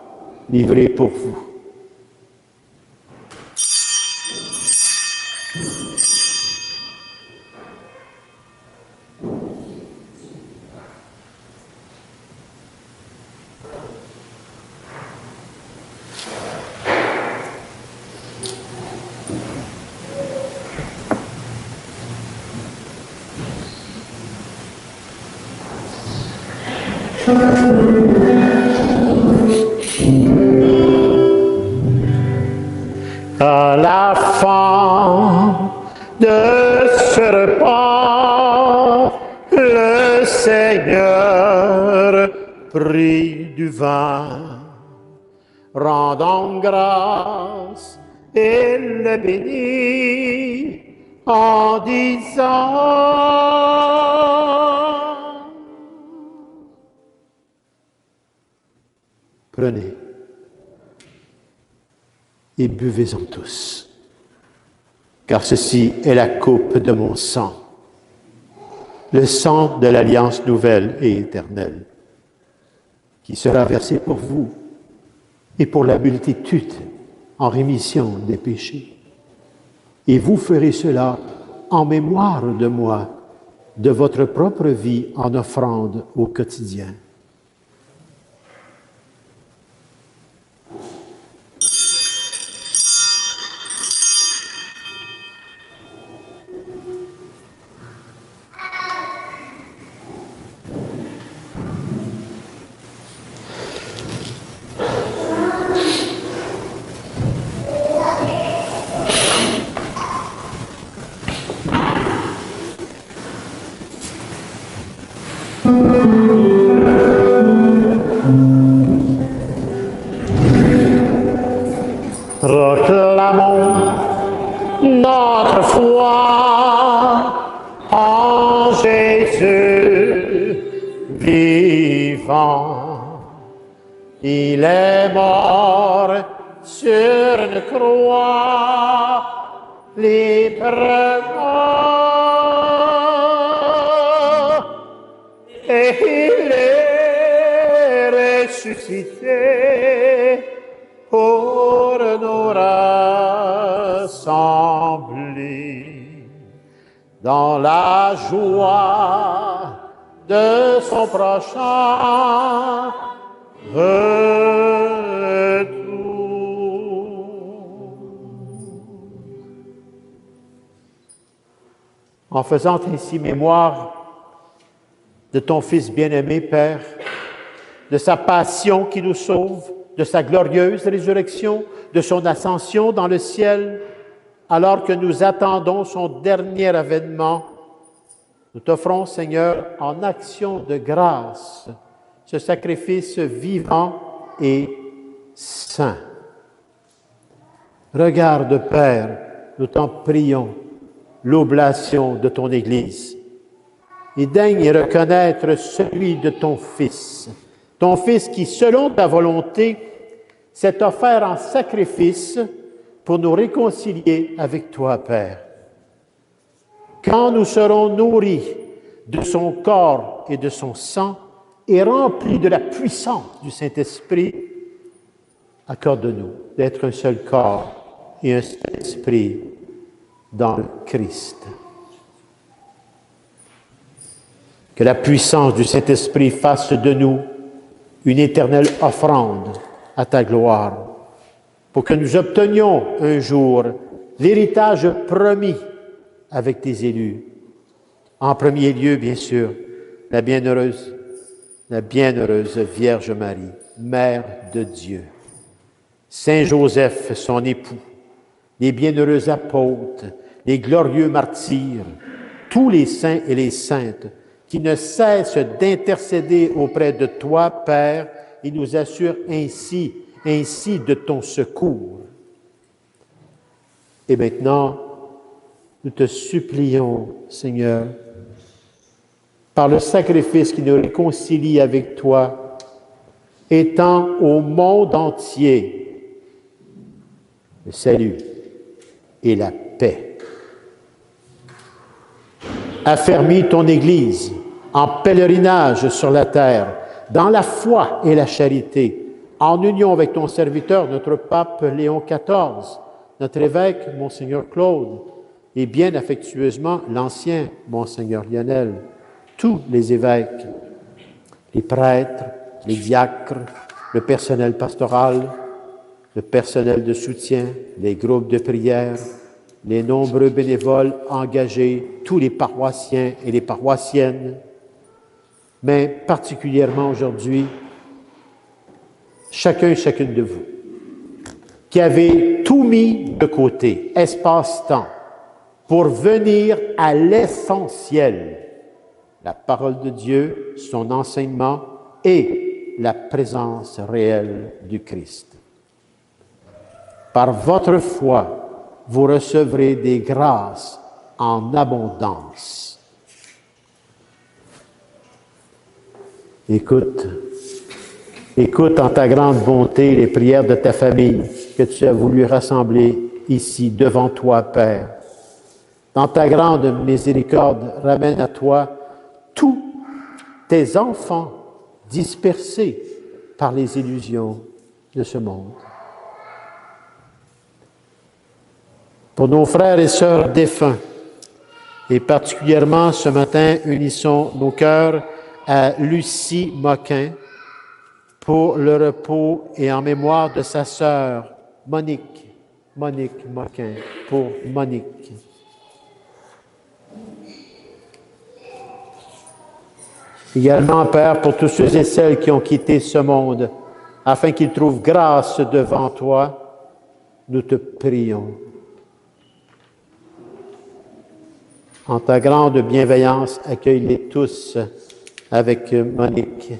livré pour vous. À la fin de ce repas, le Seigneur prit du vin, rendant grâce et le bénit en disant: Prenez et buvez-en tous, car ceci est la coupe de mon sang, le sang de l'alliance nouvelle et éternelle, qui sera versé pour vous et pour la multitude en rémission des péchés. Et vous ferez cela en mémoire de moi, de votre propre vie en offrande au quotidien. Proclamons notre foi en Jésus vivant. Il est mort sur une croix, librement, et il est ressuscité pour nous rassembler dans la joie de son prochain retour. En faisant ainsi mémoire de ton Fils bien-aimé, Père, de sa passion qui nous sauve, de sa glorieuse résurrection, de son ascension dans le ciel, alors que nous attendons son dernier avènement. Nous t'offrons, Seigneur, en action de grâce, ce sacrifice vivant et saint. Regarde, Père, nous t'en prions, l'oblation de ton Église. Et daigne reconnaître celui de ton Fils qui, selon ta volonté, s'est offert en sacrifice pour nous réconcilier avec toi, Père. Quand nous serons nourris de son corps et de son sang et remplis de la puissance du Saint-Esprit, accorde-nous d'être un seul corps et un seul esprit dans le Christ. Que la puissance du Saint-Esprit fasse de nous une éternelle offrande à ta gloire, pour que nous obtenions un jour l'héritage promis avec tes élus. En premier lieu, bien sûr, la bienheureuse Vierge Marie, Mère de Dieu, Saint Joseph, son époux, les bienheureux apôtres, les glorieux martyrs, tous les saints et les saintes qui ne cessent d'intercéder auprès de toi, Père, et nous assurent ainsi de ton secours. Et maintenant, nous te supplions, Seigneur, par le sacrifice qui nous réconcilie avec toi, étends au monde entier le salut et la paix. Affermis ton Église en pèlerinage sur la terre, dans la foi et la charité, en union avec ton serviteur, notre pape Léon XIV, notre évêque, Monseigneur Claude, et bien affectueusement l'ancien Monseigneur Lionel, tous les évêques, les prêtres, les diacres, le personnel pastoral, le personnel de soutien, les groupes de prière, les nombreux bénévoles engagés, tous les paroissiens et les paroissiennes, mais particulièrement aujourd'hui, chacun et chacune de vous, qui avez tout mis de côté, espace-temps, pour venir à l'essentiel, la parole de Dieu, son enseignement et la présence réelle du Christ. Par votre foi, vous recevrez des grâces en abondance. Écoute en ta grande bonté les prières de ta famille que tu as voulu rassembler ici devant toi, Père. Dans ta grande miséricorde, ramène à toi tous tes enfants dispersés par les illusions de ce monde. Pour nos frères et sœurs défunts, et particulièrement ce matin, unissons nos cœurs à Lucie Moquin pour le repos et en mémoire de sa sœur Monique Moquin, pour Monique. Également, Père, pour tous ceux et celles qui ont quitté ce monde, afin qu'ils trouvent grâce devant toi, nous te prions. En ta grande bienveillance, accueille-les tous avec Monique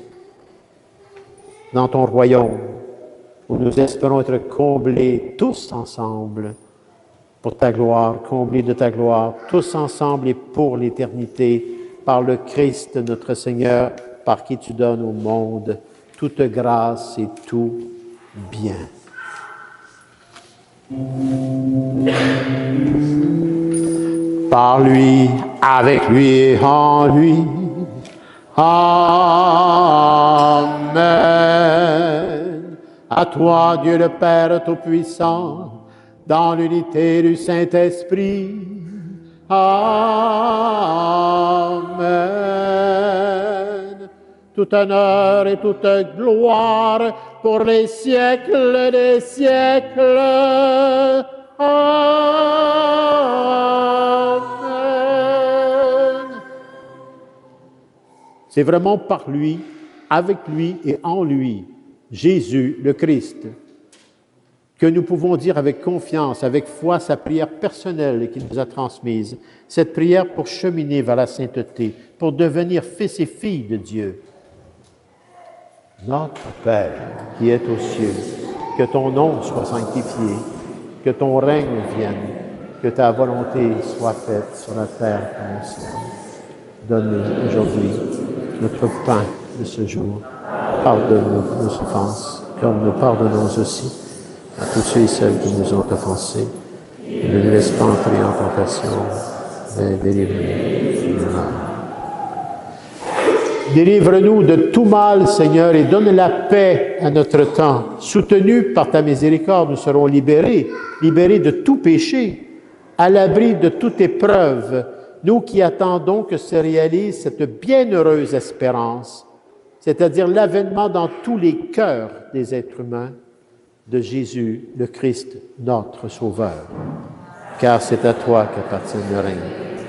dans ton royaume, où nous espérons être comblés tous ensemble pour ta gloire, comblés de ta gloire, tous ensemble et pour l'éternité, par le Christ notre Seigneur, par qui tu donnes au monde toute grâce et tout bien. Par lui, avec lui et en lui. Amen. À toi, Dieu le Père Tout-Puissant, dans l'unité du Saint-Esprit. Amen. Tout honneur et toute gloire pour les siècles des siècles. Amen. C'est vraiment par lui avec lui et en lui, Jésus le Christ, que nous pouvons dire avec confiance, avec foi, sa prière personnelle qu'il nous a transmise, cette prière pour cheminer vers la sainteté, pour devenir fils et filles de Dieu. Notre Père qui es aux cieux, que ton nom soit sanctifié, que ton règne vienne, que ta volonté soit faite sur la terre comme au ciel. Donne-nous aujourd'hui notre pain de ce jour. Pardonne-nous nos offenses, comme nous pardonnons aussi à tous ceux et celles qui nous ont offensés. Et ne nous laisse pas entrer en tentation, mais délivre-nous du mal. Délivre-nous de tout mal, Seigneur, et donne la paix à notre temps. Soutenus par ta miséricorde, nous serons libérés de tout péché, à l'abri de toute épreuve, nous qui attendons que se réalise cette bienheureuse espérance, c'est-à-dire l'avènement dans tous les cœurs des êtres humains de Jésus, le Christ, notre Sauveur. Car c'est à toi qu'appartient le règne,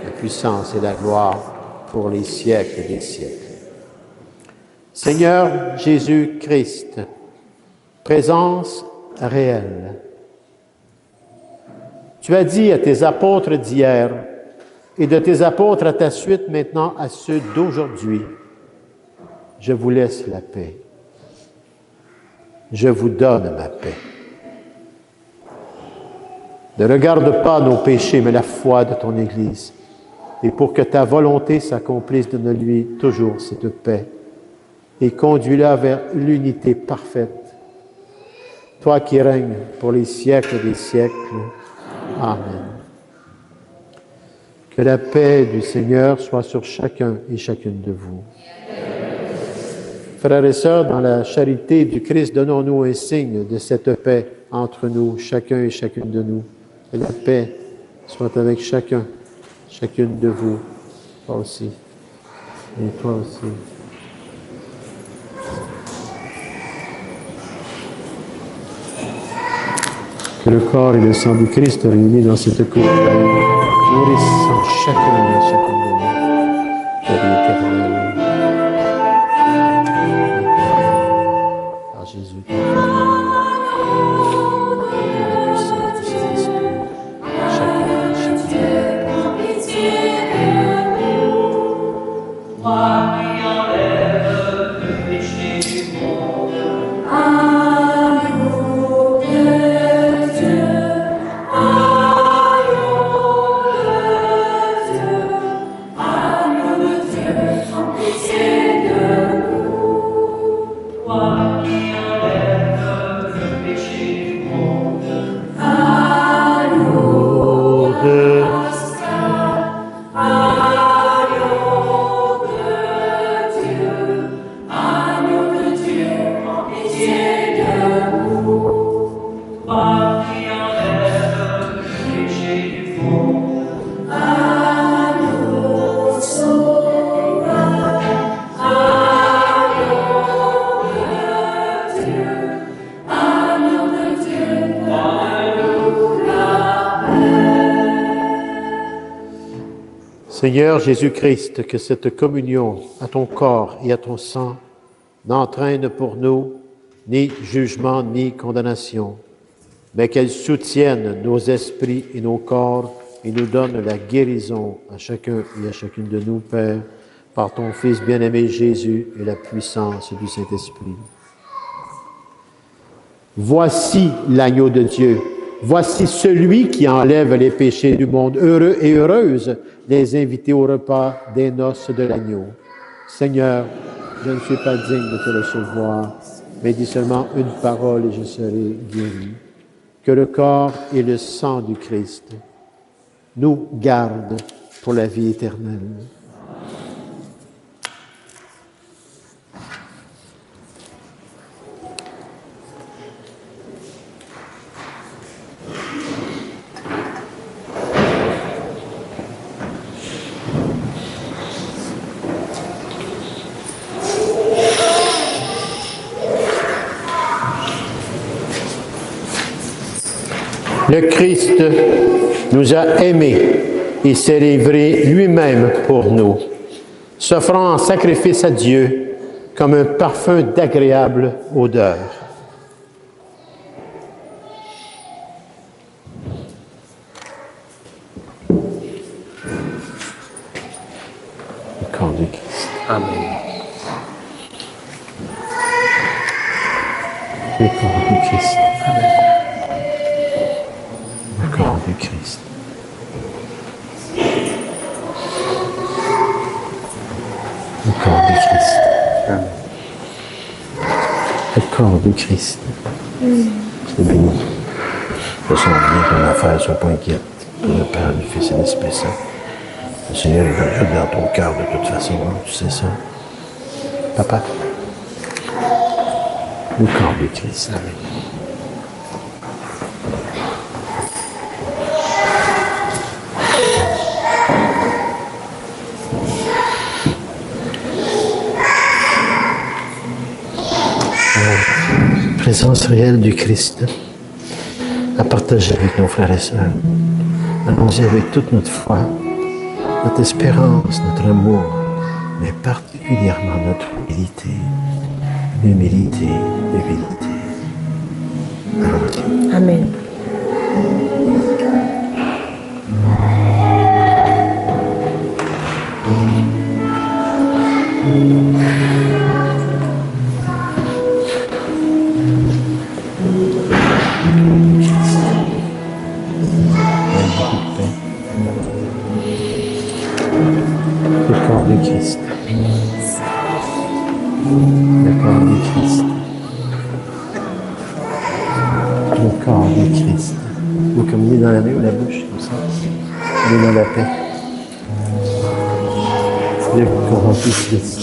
la puissance et la gloire pour les siècles des siècles. Seigneur Jésus-Christ, présence réelle. Tu as dit à tes apôtres d'hier et de tes apôtres à ta suite maintenant à ceux d'aujourd'hui, je vous laisse la paix. Je vous donne ma paix. Ne regarde pas nos péchés, mais la foi de ton Église. Et pour que ta volonté s'accomplisse, donne-lui toujours cette paix. Et conduis-la vers l'unité parfaite. Toi qui règnes pour les siècles des siècles. Amen. Que la paix du Seigneur soit sur chacun et chacune de vous. Frères et sœurs, dans la charité du Christ, donnons-nous un signe de cette paix entre nous, chacun et chacune de nous. Que la paix soit avec chacun, chacune de vous, toi aussi, et toi aussi. Que le corps et le sang du Christ réunis dans cette coupe nourrissent chacun et chacune de nous la vie éternelle. Par Jésus, ton la puissance du Saint-Esprit, chacun et chacune de nous. Toi qui enlèves le péché du monde, Seigneur Jésus-Christ, que cette communion à ton corps et à ton sang n'entraîne pour nous ni jugement ni condamnation, mais qu'elle soutienne nos esprits et nos corps et nous donne la guérison à chacun et à chacune de nous, Père, par ton Fils bien-aimé Jésus et la puissance du Saint-Esprit. Voici l'agneau de Dieu. Voici celui qui enlève les péchés du monde. Heureux et heureuses les invités au repas des noces de l'agneau. Seigneur, je ne suis pas digne de te recevoir, mais dis seulement une parole et je serai guéri. Que le corps et le sang du Christ nous gardent pour la vie éternelle. Le Christ nous a aimés et s'est livré lui-même pour nous, s'offrant en sacrifice à Dieu comme un parfum d'agréable odeur. Le corps du Christ. Amen. Le corps du Christ. Le corps du Christ. Le corps du Christ. Amen. Le corps du Christ. C'est béni. Je sens bien que l'affaire ne soit pas inquiète pour le Père, le Fils et l'Esprit Saint. Le Seigneur est déjà dans ton cœur de toute façon, hein, tu sais ça. Papa. Le corps du Christ. Amen. Présence réelle du Christ à partager avec nos frères et sœurs. Allons-y avec toute notre foi, notre espérance, notre amour, mais particulièrement notre humilité. Humilité, humilité. Allons-y. Amen. Le corps du Christ. Le corps du Christ. Le corps du Christ. Vous communiez dans la main ou la bouche, comme ça. Vous dans la paix. Le corps du Christ.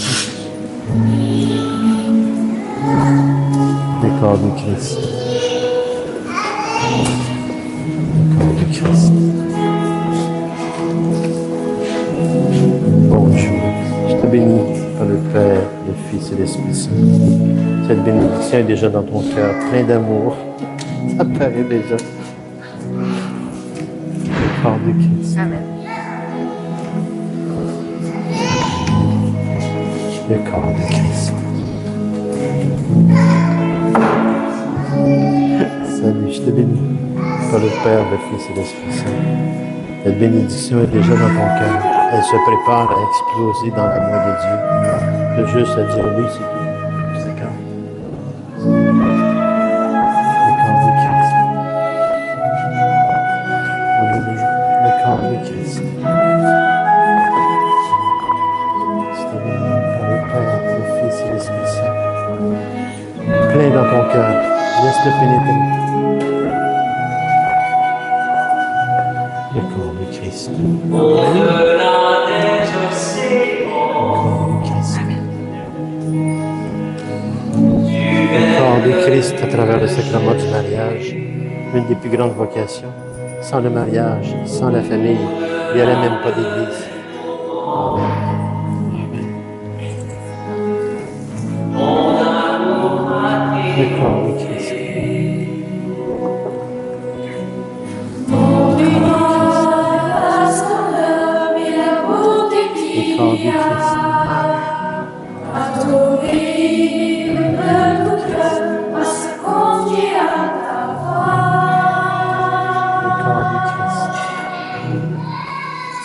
Le corps du Christ. Le corps du Christ. Bonjour. Je te bénis par le Père, le Fils et l'Esprit Saint. Cette bénédiction est déjà dans ton cœur, plein d'amour. Ça paraît déjà. Le corps du Christ. Amen. Le corps du Christ. Salut, je te bénis par le Père, le Fils et l'Esprit Saint. Cette bénédiction est déjà dans ton cœur. Elle se prépare à exploser dans l'amour de Dieu. Tu as juste à dire oui, c'est tout. C'est quand? Le corps du Christ. Alléluia. Le corps du Christ. C'est béni par le Père, le Fils et l'Esprit Saint. Plein dans ton cœur. Laisse-le pénétrer. Le corps du Christ. Au-delà des océans, Le corps du Christ. Le corps du Christ à travers le sacrement du mariage, une des plus grandes vocations. Sans le mariage, sans la famille, il n'y aurait même pas d'église. Le corps du Christ. Le corps du Christ. Le corps du Christ. Le corps du Christ.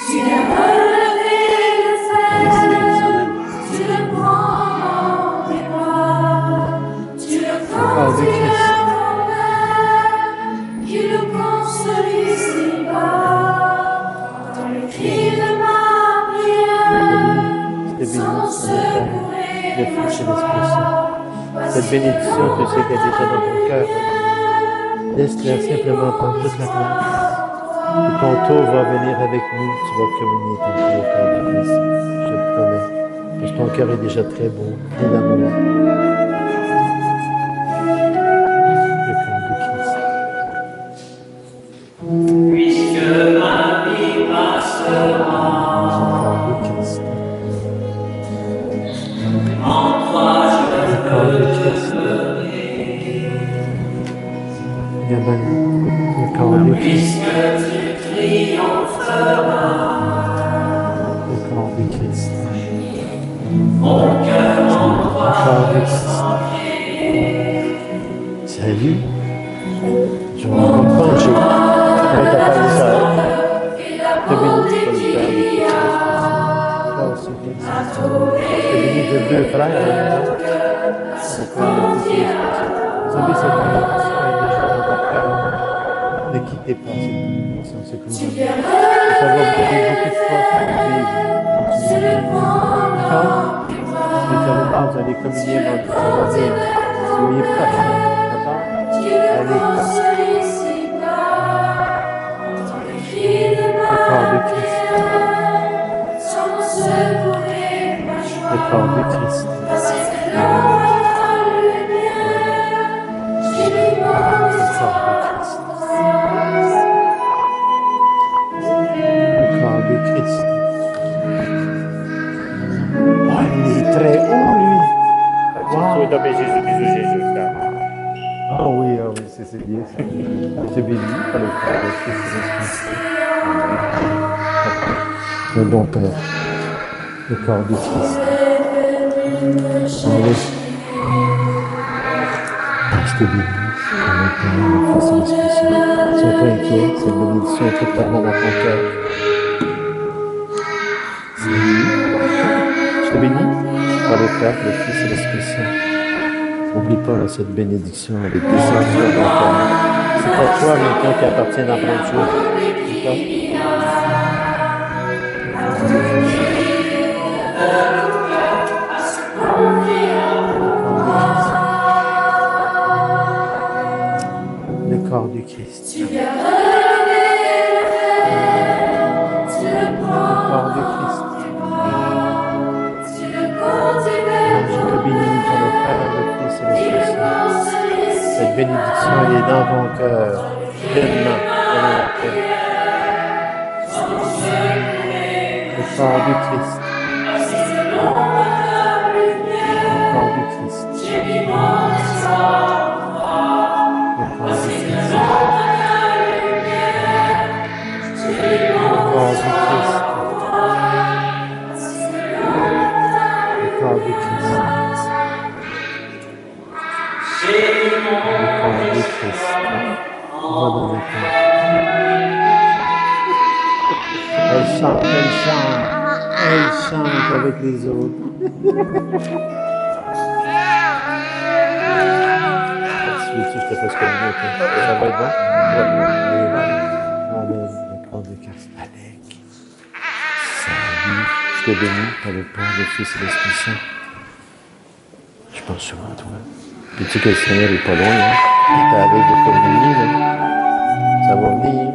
C'est béni par le Père, le Fils et l'Esprit Saint. Cette bénédiction, tu sais qu'elle est déjà dans ton cœur. Laisse-la simplement prendre toute la place. Et ton tour va venir avec nous. Tu vas communier ton cœur au corps du Christ. Je te le promets. Parce que ton cœur est déjà très beau, plein d'amour. Le corps du Christ. puisque ma vie passera, Le corps du Christ. en toi Le corps du Christ. Gabane. Le corps du Christ. puisque tu triompheras, Le corps du Christ. mon cœur en toi corps de Christ. Salut. Je vais me pencher. Avec ta femme et sœur. Je te bénis pour le Père de Christ. Oh, c'est bien. Je te bénis de deux frères. Au Père de Christ. Vous savez, cette bénédiction est déjà dans votre cœur. Ne quittez pas cette bénédiction, c'est comme ça. Ça va vous donner beaucoup de force pour vivre. D'accord? Vous allez communier dans le Seigneur. Soyez prêts. D'accord? Allez. Le corps de Christ. Le corps de Christ. Christ. Oh, il est très haut, lui. Wow. Jésus, bisous, Jésus, frère. Oh oui, c'est bien ça. Je te bénis par le Père, le Fils et l'Esprit Saint. Le bon Père, le corps du Christ. Allez. Je te bénis par le Père, le Fils et l'Esprit Saint. Sois pas inquiet, cette bénédiction est totalement dans ton cœur. Je te bénis par le Père, le Fils et l'Esprit Saint. N'oublie pas là, cette bénédiction avec des sentiments dans ton cœur. C'est pas toi maintenant qui appartient à prendre soin. Le corps du Christ. Le corps du Christ. Je te bénis par le Père, le Fils et l'Esprit Saint. Cette bénédiction elle est dans ton cœur, pleinement, dans la paix. Le corps du Christ. Le corps du Christ. Le corps du Christ. Le corps du Christ. Le corps du Christ. Elle chante avec les autres. Si tu veux, je te fasse comme nous, ça va être bon? Amen. Le corps de Christ. Alec. Salut. Je te bénis par le Père, le Fils et l'Esprit Saint. Je pense souvent à toi. Puis tu sais que le Seigneur n'est pas loin, hein? Il est avec de communier, là. Ça va venir.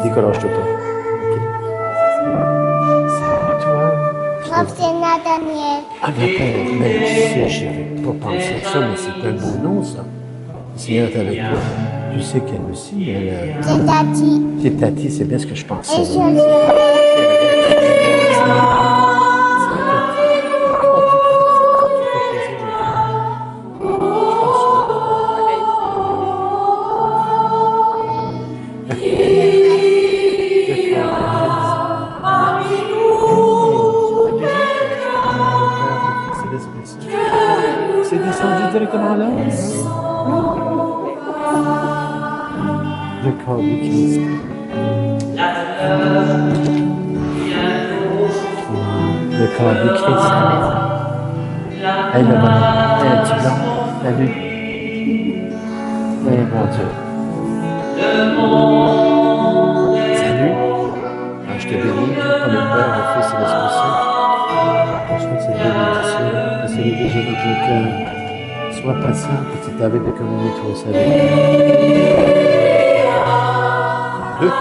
Décourage-toi pas. OK? Salut, toi. Prof, c'est Nathaniel. Ah, Nathaniel, mais tu sais, je n'avais pas pensé à ça, mais c'est un beau nom, ça. Le Seigneur est avec toi. Tu sais qu'elle aussi, elle... C'est Tati. C'est Tati, c'est bien ce que je pensais. Et Jolie. C'est descendu directement là. Le corps du Christ. Le corps du Christ. Hey, le bonhomme. Hey, un petit blanc. Salut. Hey, mon Dieu. Salut. Je te bénis par le Père, le Fils et l'Esprit Saint. Reçois cette bénédiction. Essaye déjà dans ton cœur. Sois patient, petit David, de communier toi au salut. Deux.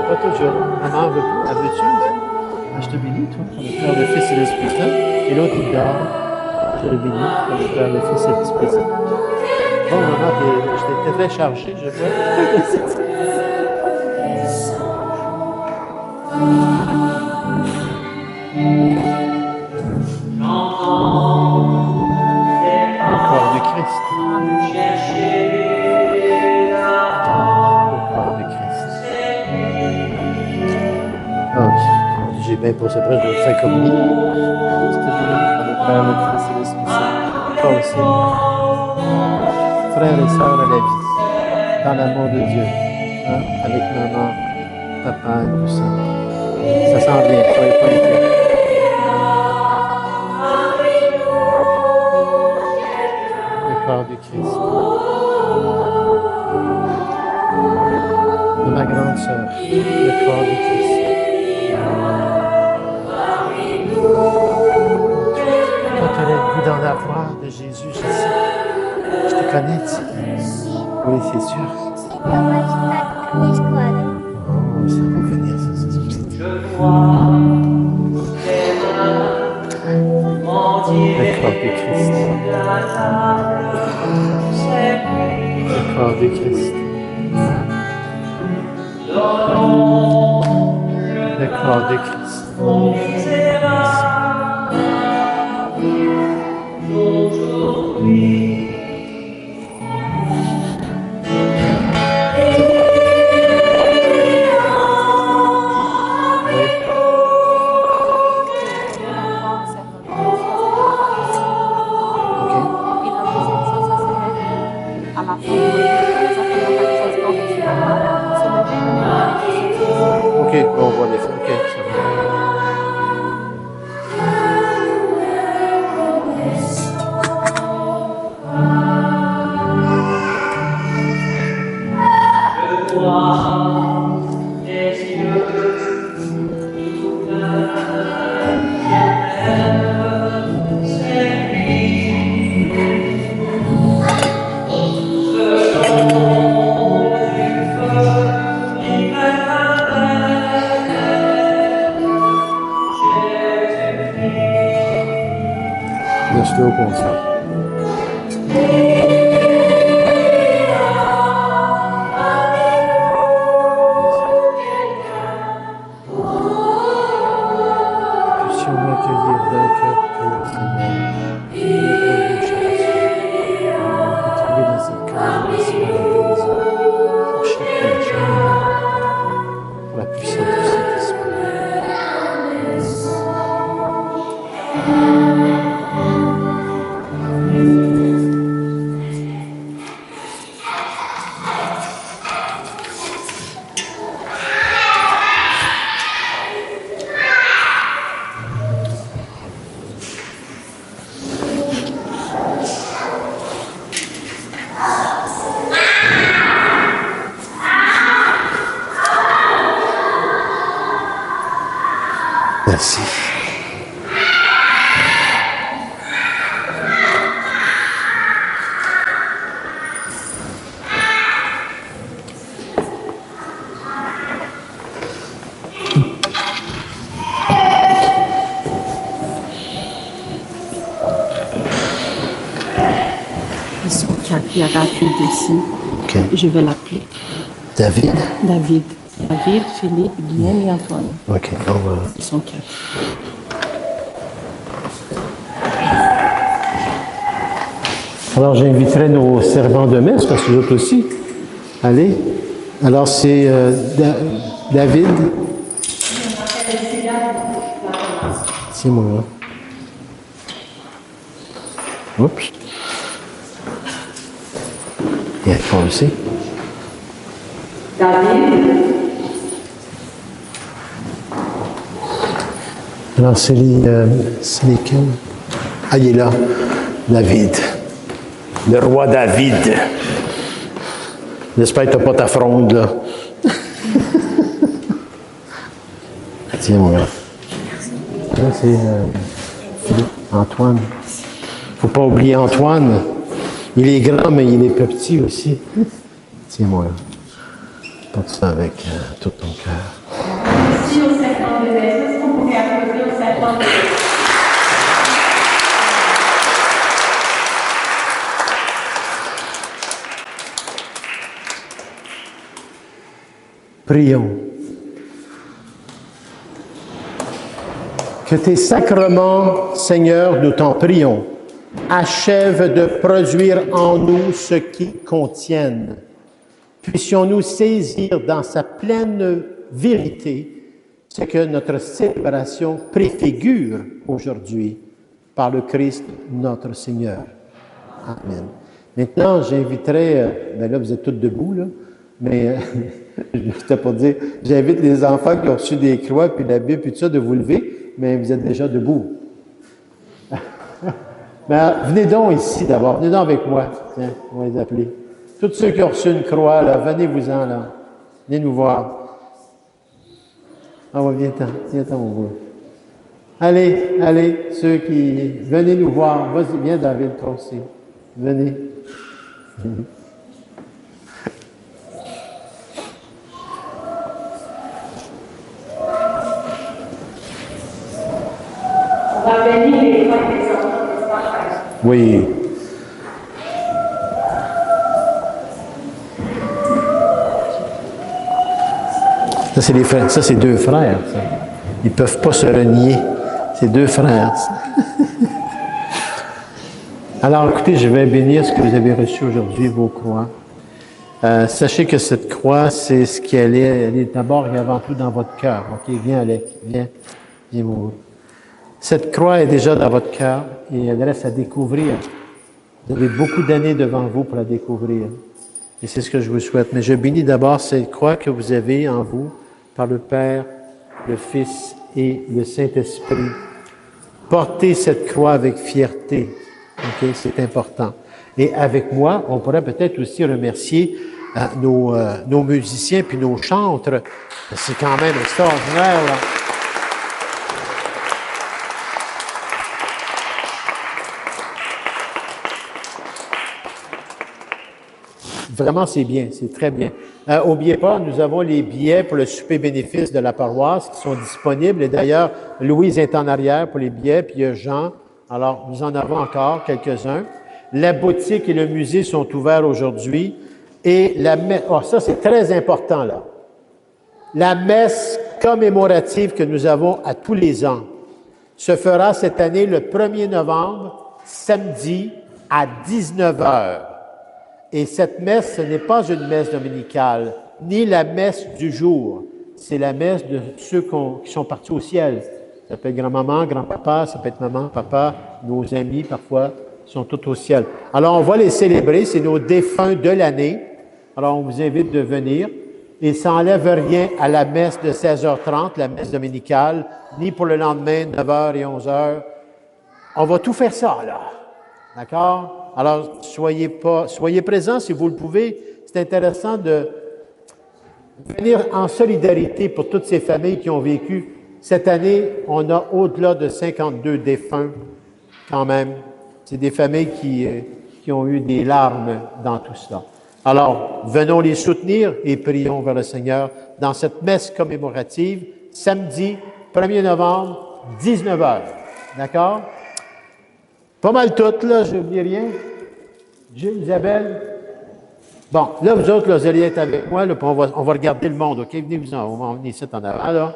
Pas toujours. Maman veut plus. Elle veut-tu? Je te bénis, toi, par le Père, le Fils et l'Esprit Saint. Et l'autre, il dort. Je te bénis par le Père, le Fils et l'Esprit Saint. Bon, maman, j'étais très chargé, je vois. Le corps du Christ. Le corps du Christ. Oh, pour ce prêtre, je fais comme lui. Je te bénis par le Père, le Fils et l'Esprit Saint. Toi aussi. Frères et sœurs de la vie, dans l'amour de Dieu, hein, avec maman, papa et tout ça. Ça sent bien, soyez pas inquiets. Le corps du Christ. De ma grande sœur, le corps du Christ. Toi, tu as le goût d'en avoir de Jésus, je sais. Je te connais, tu. Oui, c'est sûr. Comment je t'attends l'escouade? Oh, ça va venir, ça. Le corps du Christ. Le corps du Christ. Le corps du Christ. Ok, bon, on voit les faits. Ok, ça va. Laisse-le au concert. Puissions-nous accueillir d'un cœur pur, Seigneur, notre bouche à la suite, et trouver dans cette communauté la guérison pour chacun, pour la puissance du Saint-Esprit. Merci. Ils sont quatre, il y a rapide ici. Ok. Je vais l'appeler. David. David. David, Philippe, Guillaume et Antoine. Ok, on va. Ils sont quatre. Alors, j'inviterai nos servants de messe, parce que les autres aussi. Allez. Alors, c'est David. C'est moi. Oups. Et toi aussi. Alors, c'est lesquels? Ah, il est là. David. Le roi David. J'espère que tu n'as pas ta fronde, là. Tiens, mon gars. Là, c'est Philippe, Antoine. Faut pas oublier Antoine. Il est grand, mais il est petit aussi. Tiens, mon gars. Porte ça avec tout ton cœur. Merci au serpent de Jésus. Est-ce qu'on pourrait applaudir au serpent de Jésus? Prions. Que tes sacrements, Seigneur, nous t'en prions, achèvent de produire en nous ce qu'ils contiennent. Puissions-nous saisir dans sa pleine vérité c'est que notre célébration préfigure aujourd'hui par le Christ notre Seigneur. Amen. Maintenant, j'inviterai, ben là vous êtes tous debout, là, mais c'était pour dire, j'invite les enfants qui ont reçu des croix, puis la Bible, puis tout ça, de vous lever, mais vous êtes déjà debout. Ben, venez donc ici d'abord, venez donc avec moi. Tiens, on va les appeler. Tous ceux qui ont reçu une croix, là, venez-vous-en, là. Venez nous voir. Ah ouais, viens-t'en, mon beau. Allez, ceux qui... Venez nous voir. Vas-y, viens, David, toi aussi. Venez. On va bénir les frères et les enfants de ce partage. Oui. Ça, c'est les frères. Ça, c'est deux frères. Ça. Ils ne peuvent pas se renier. C'est deux frères. Ça. Alors, écoutez, je vais bénir ce que vous avez reçu aujourd'hui, vos croix. Sachez que cette croix, c'est ce qu'elle est. Elle est d'abord et avant tout dans votre cœur. OK, viens, Alec. Viens, mon. Cette croix est déjà dans votre cœur et elle reste à découvrir. Vous avez beaucoup d'années devant vous pour la découvrir. Et c'est ce que je vous souhaite. Mais je bénis d'abord cette croix que vous avez en vous par le Père, le Fils et le Saint-Esprit. Portez cette croix avec fierté. OK? C'est important. Et avec moi, on pourrait peut-être aussi remercier nos musiciens puis nos chantres. C'est quand même extraordinaire, là. Vraiment, c'est bien, c'est très bien. N'oubliez pas, nous avons les billets pour le souper bénéfice de la paroisse qui sont disponibles. Et d'ailleurs, Louise est en arrière pour les billets, puis il y a Jean. Alors, nous en avons encore quelques-uns. La boutique et le musée sont ouverts aujourd'hui. Et la messe, ça c'est très important là. La messe commémorative que nous avons à tous les ans se fera cette année le 1er novembre, samedi, à 19h. Et cette messe, ce n'est pas une messe dominicale, ni la messe du jour. C'est la messe de ceux qui sont partis au ciel. Ça peut être grand-maman, grand-papa, ça peut être maman, papa, nos amis, parfois, sont tous au ciel. Alors, on va les célébrer, c'est nos défunts de l'année. Alors, on vous invite de venir. Et ça n'enlève rien à la messe de 16h30, la messe dominicale, ni pour le lendemain, 9h et 11h. On va tout faire ça, là. D'accord? Alors, soyez présents si vous le pouvez. C'est intéressant de venir en solidarité pour toutes ces familles qui ont vécu. Cette année, on a au-delà de 52 défunts, quand même. C'est des familles qui ont eu des larmes dans tout cela. Alors, venons les soutenir et prions vers le Seigneur dans cette messe commémorative, samedi 1er novembre, 19h. D'accord? Pas mal toutes, là, je n'oublie rien. Isabelle. Bon, là, vous autres, là, vous allez être avec moi, là, puis on va regarder le monde, OK? Venez-vous-en, on va venir ici en avant, là.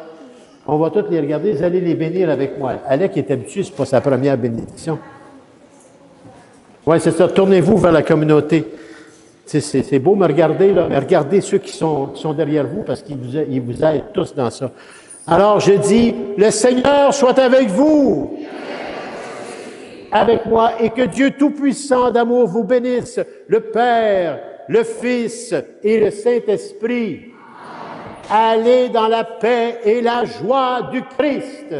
On va tous les regarder, vous allez les bénir avec moi. Alec est habitué, c'est pas sa première bénédiction. Oui, c'est ça, tournez-vous vers la communauté. C'est beau me regarder, là, mais regardez ceux qui sont derrière vous, parce qu'ils vous aident tous dans ça. Alors, je dis, le Seigneur soit avec vous. Avec moi, et que Dieu Tout-Puissant d'amour vous bénisse, le Père, le Fils et le Saint-Esprit. Allez dans la paix et la joie du Christ.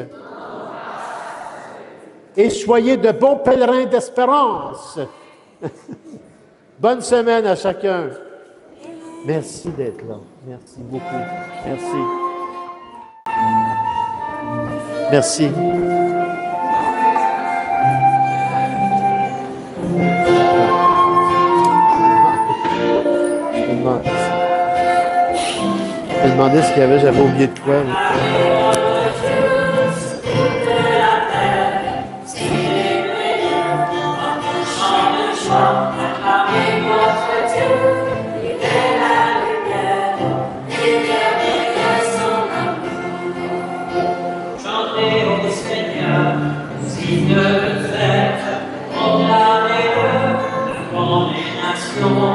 Et soyez de bons pèlerins d'espérance. Bonne semaine à chacun. Merci d'être là. Merci beaucoup. Merci. Merci. Je me demandais ce qu'il y avait, j'avais oublié de quoi. Chantez au Seigneur, signe de fête, proclamez-le devant les nations,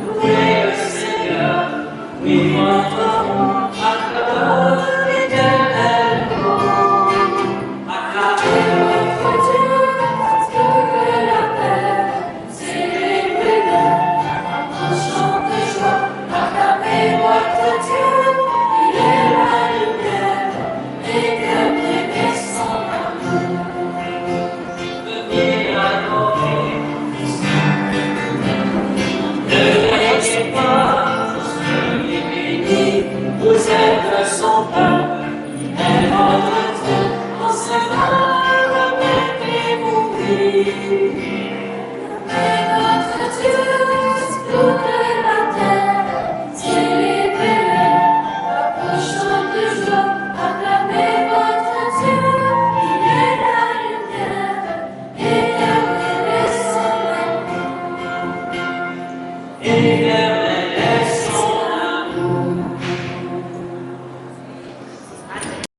louez le Seigneur, oui, votre nom, acclame l'Éternel. Et notre Dieu toute la terre, célébrez-le, approchons de joie, acclamez votre Dieu, il est la lumière, et gardez son nom.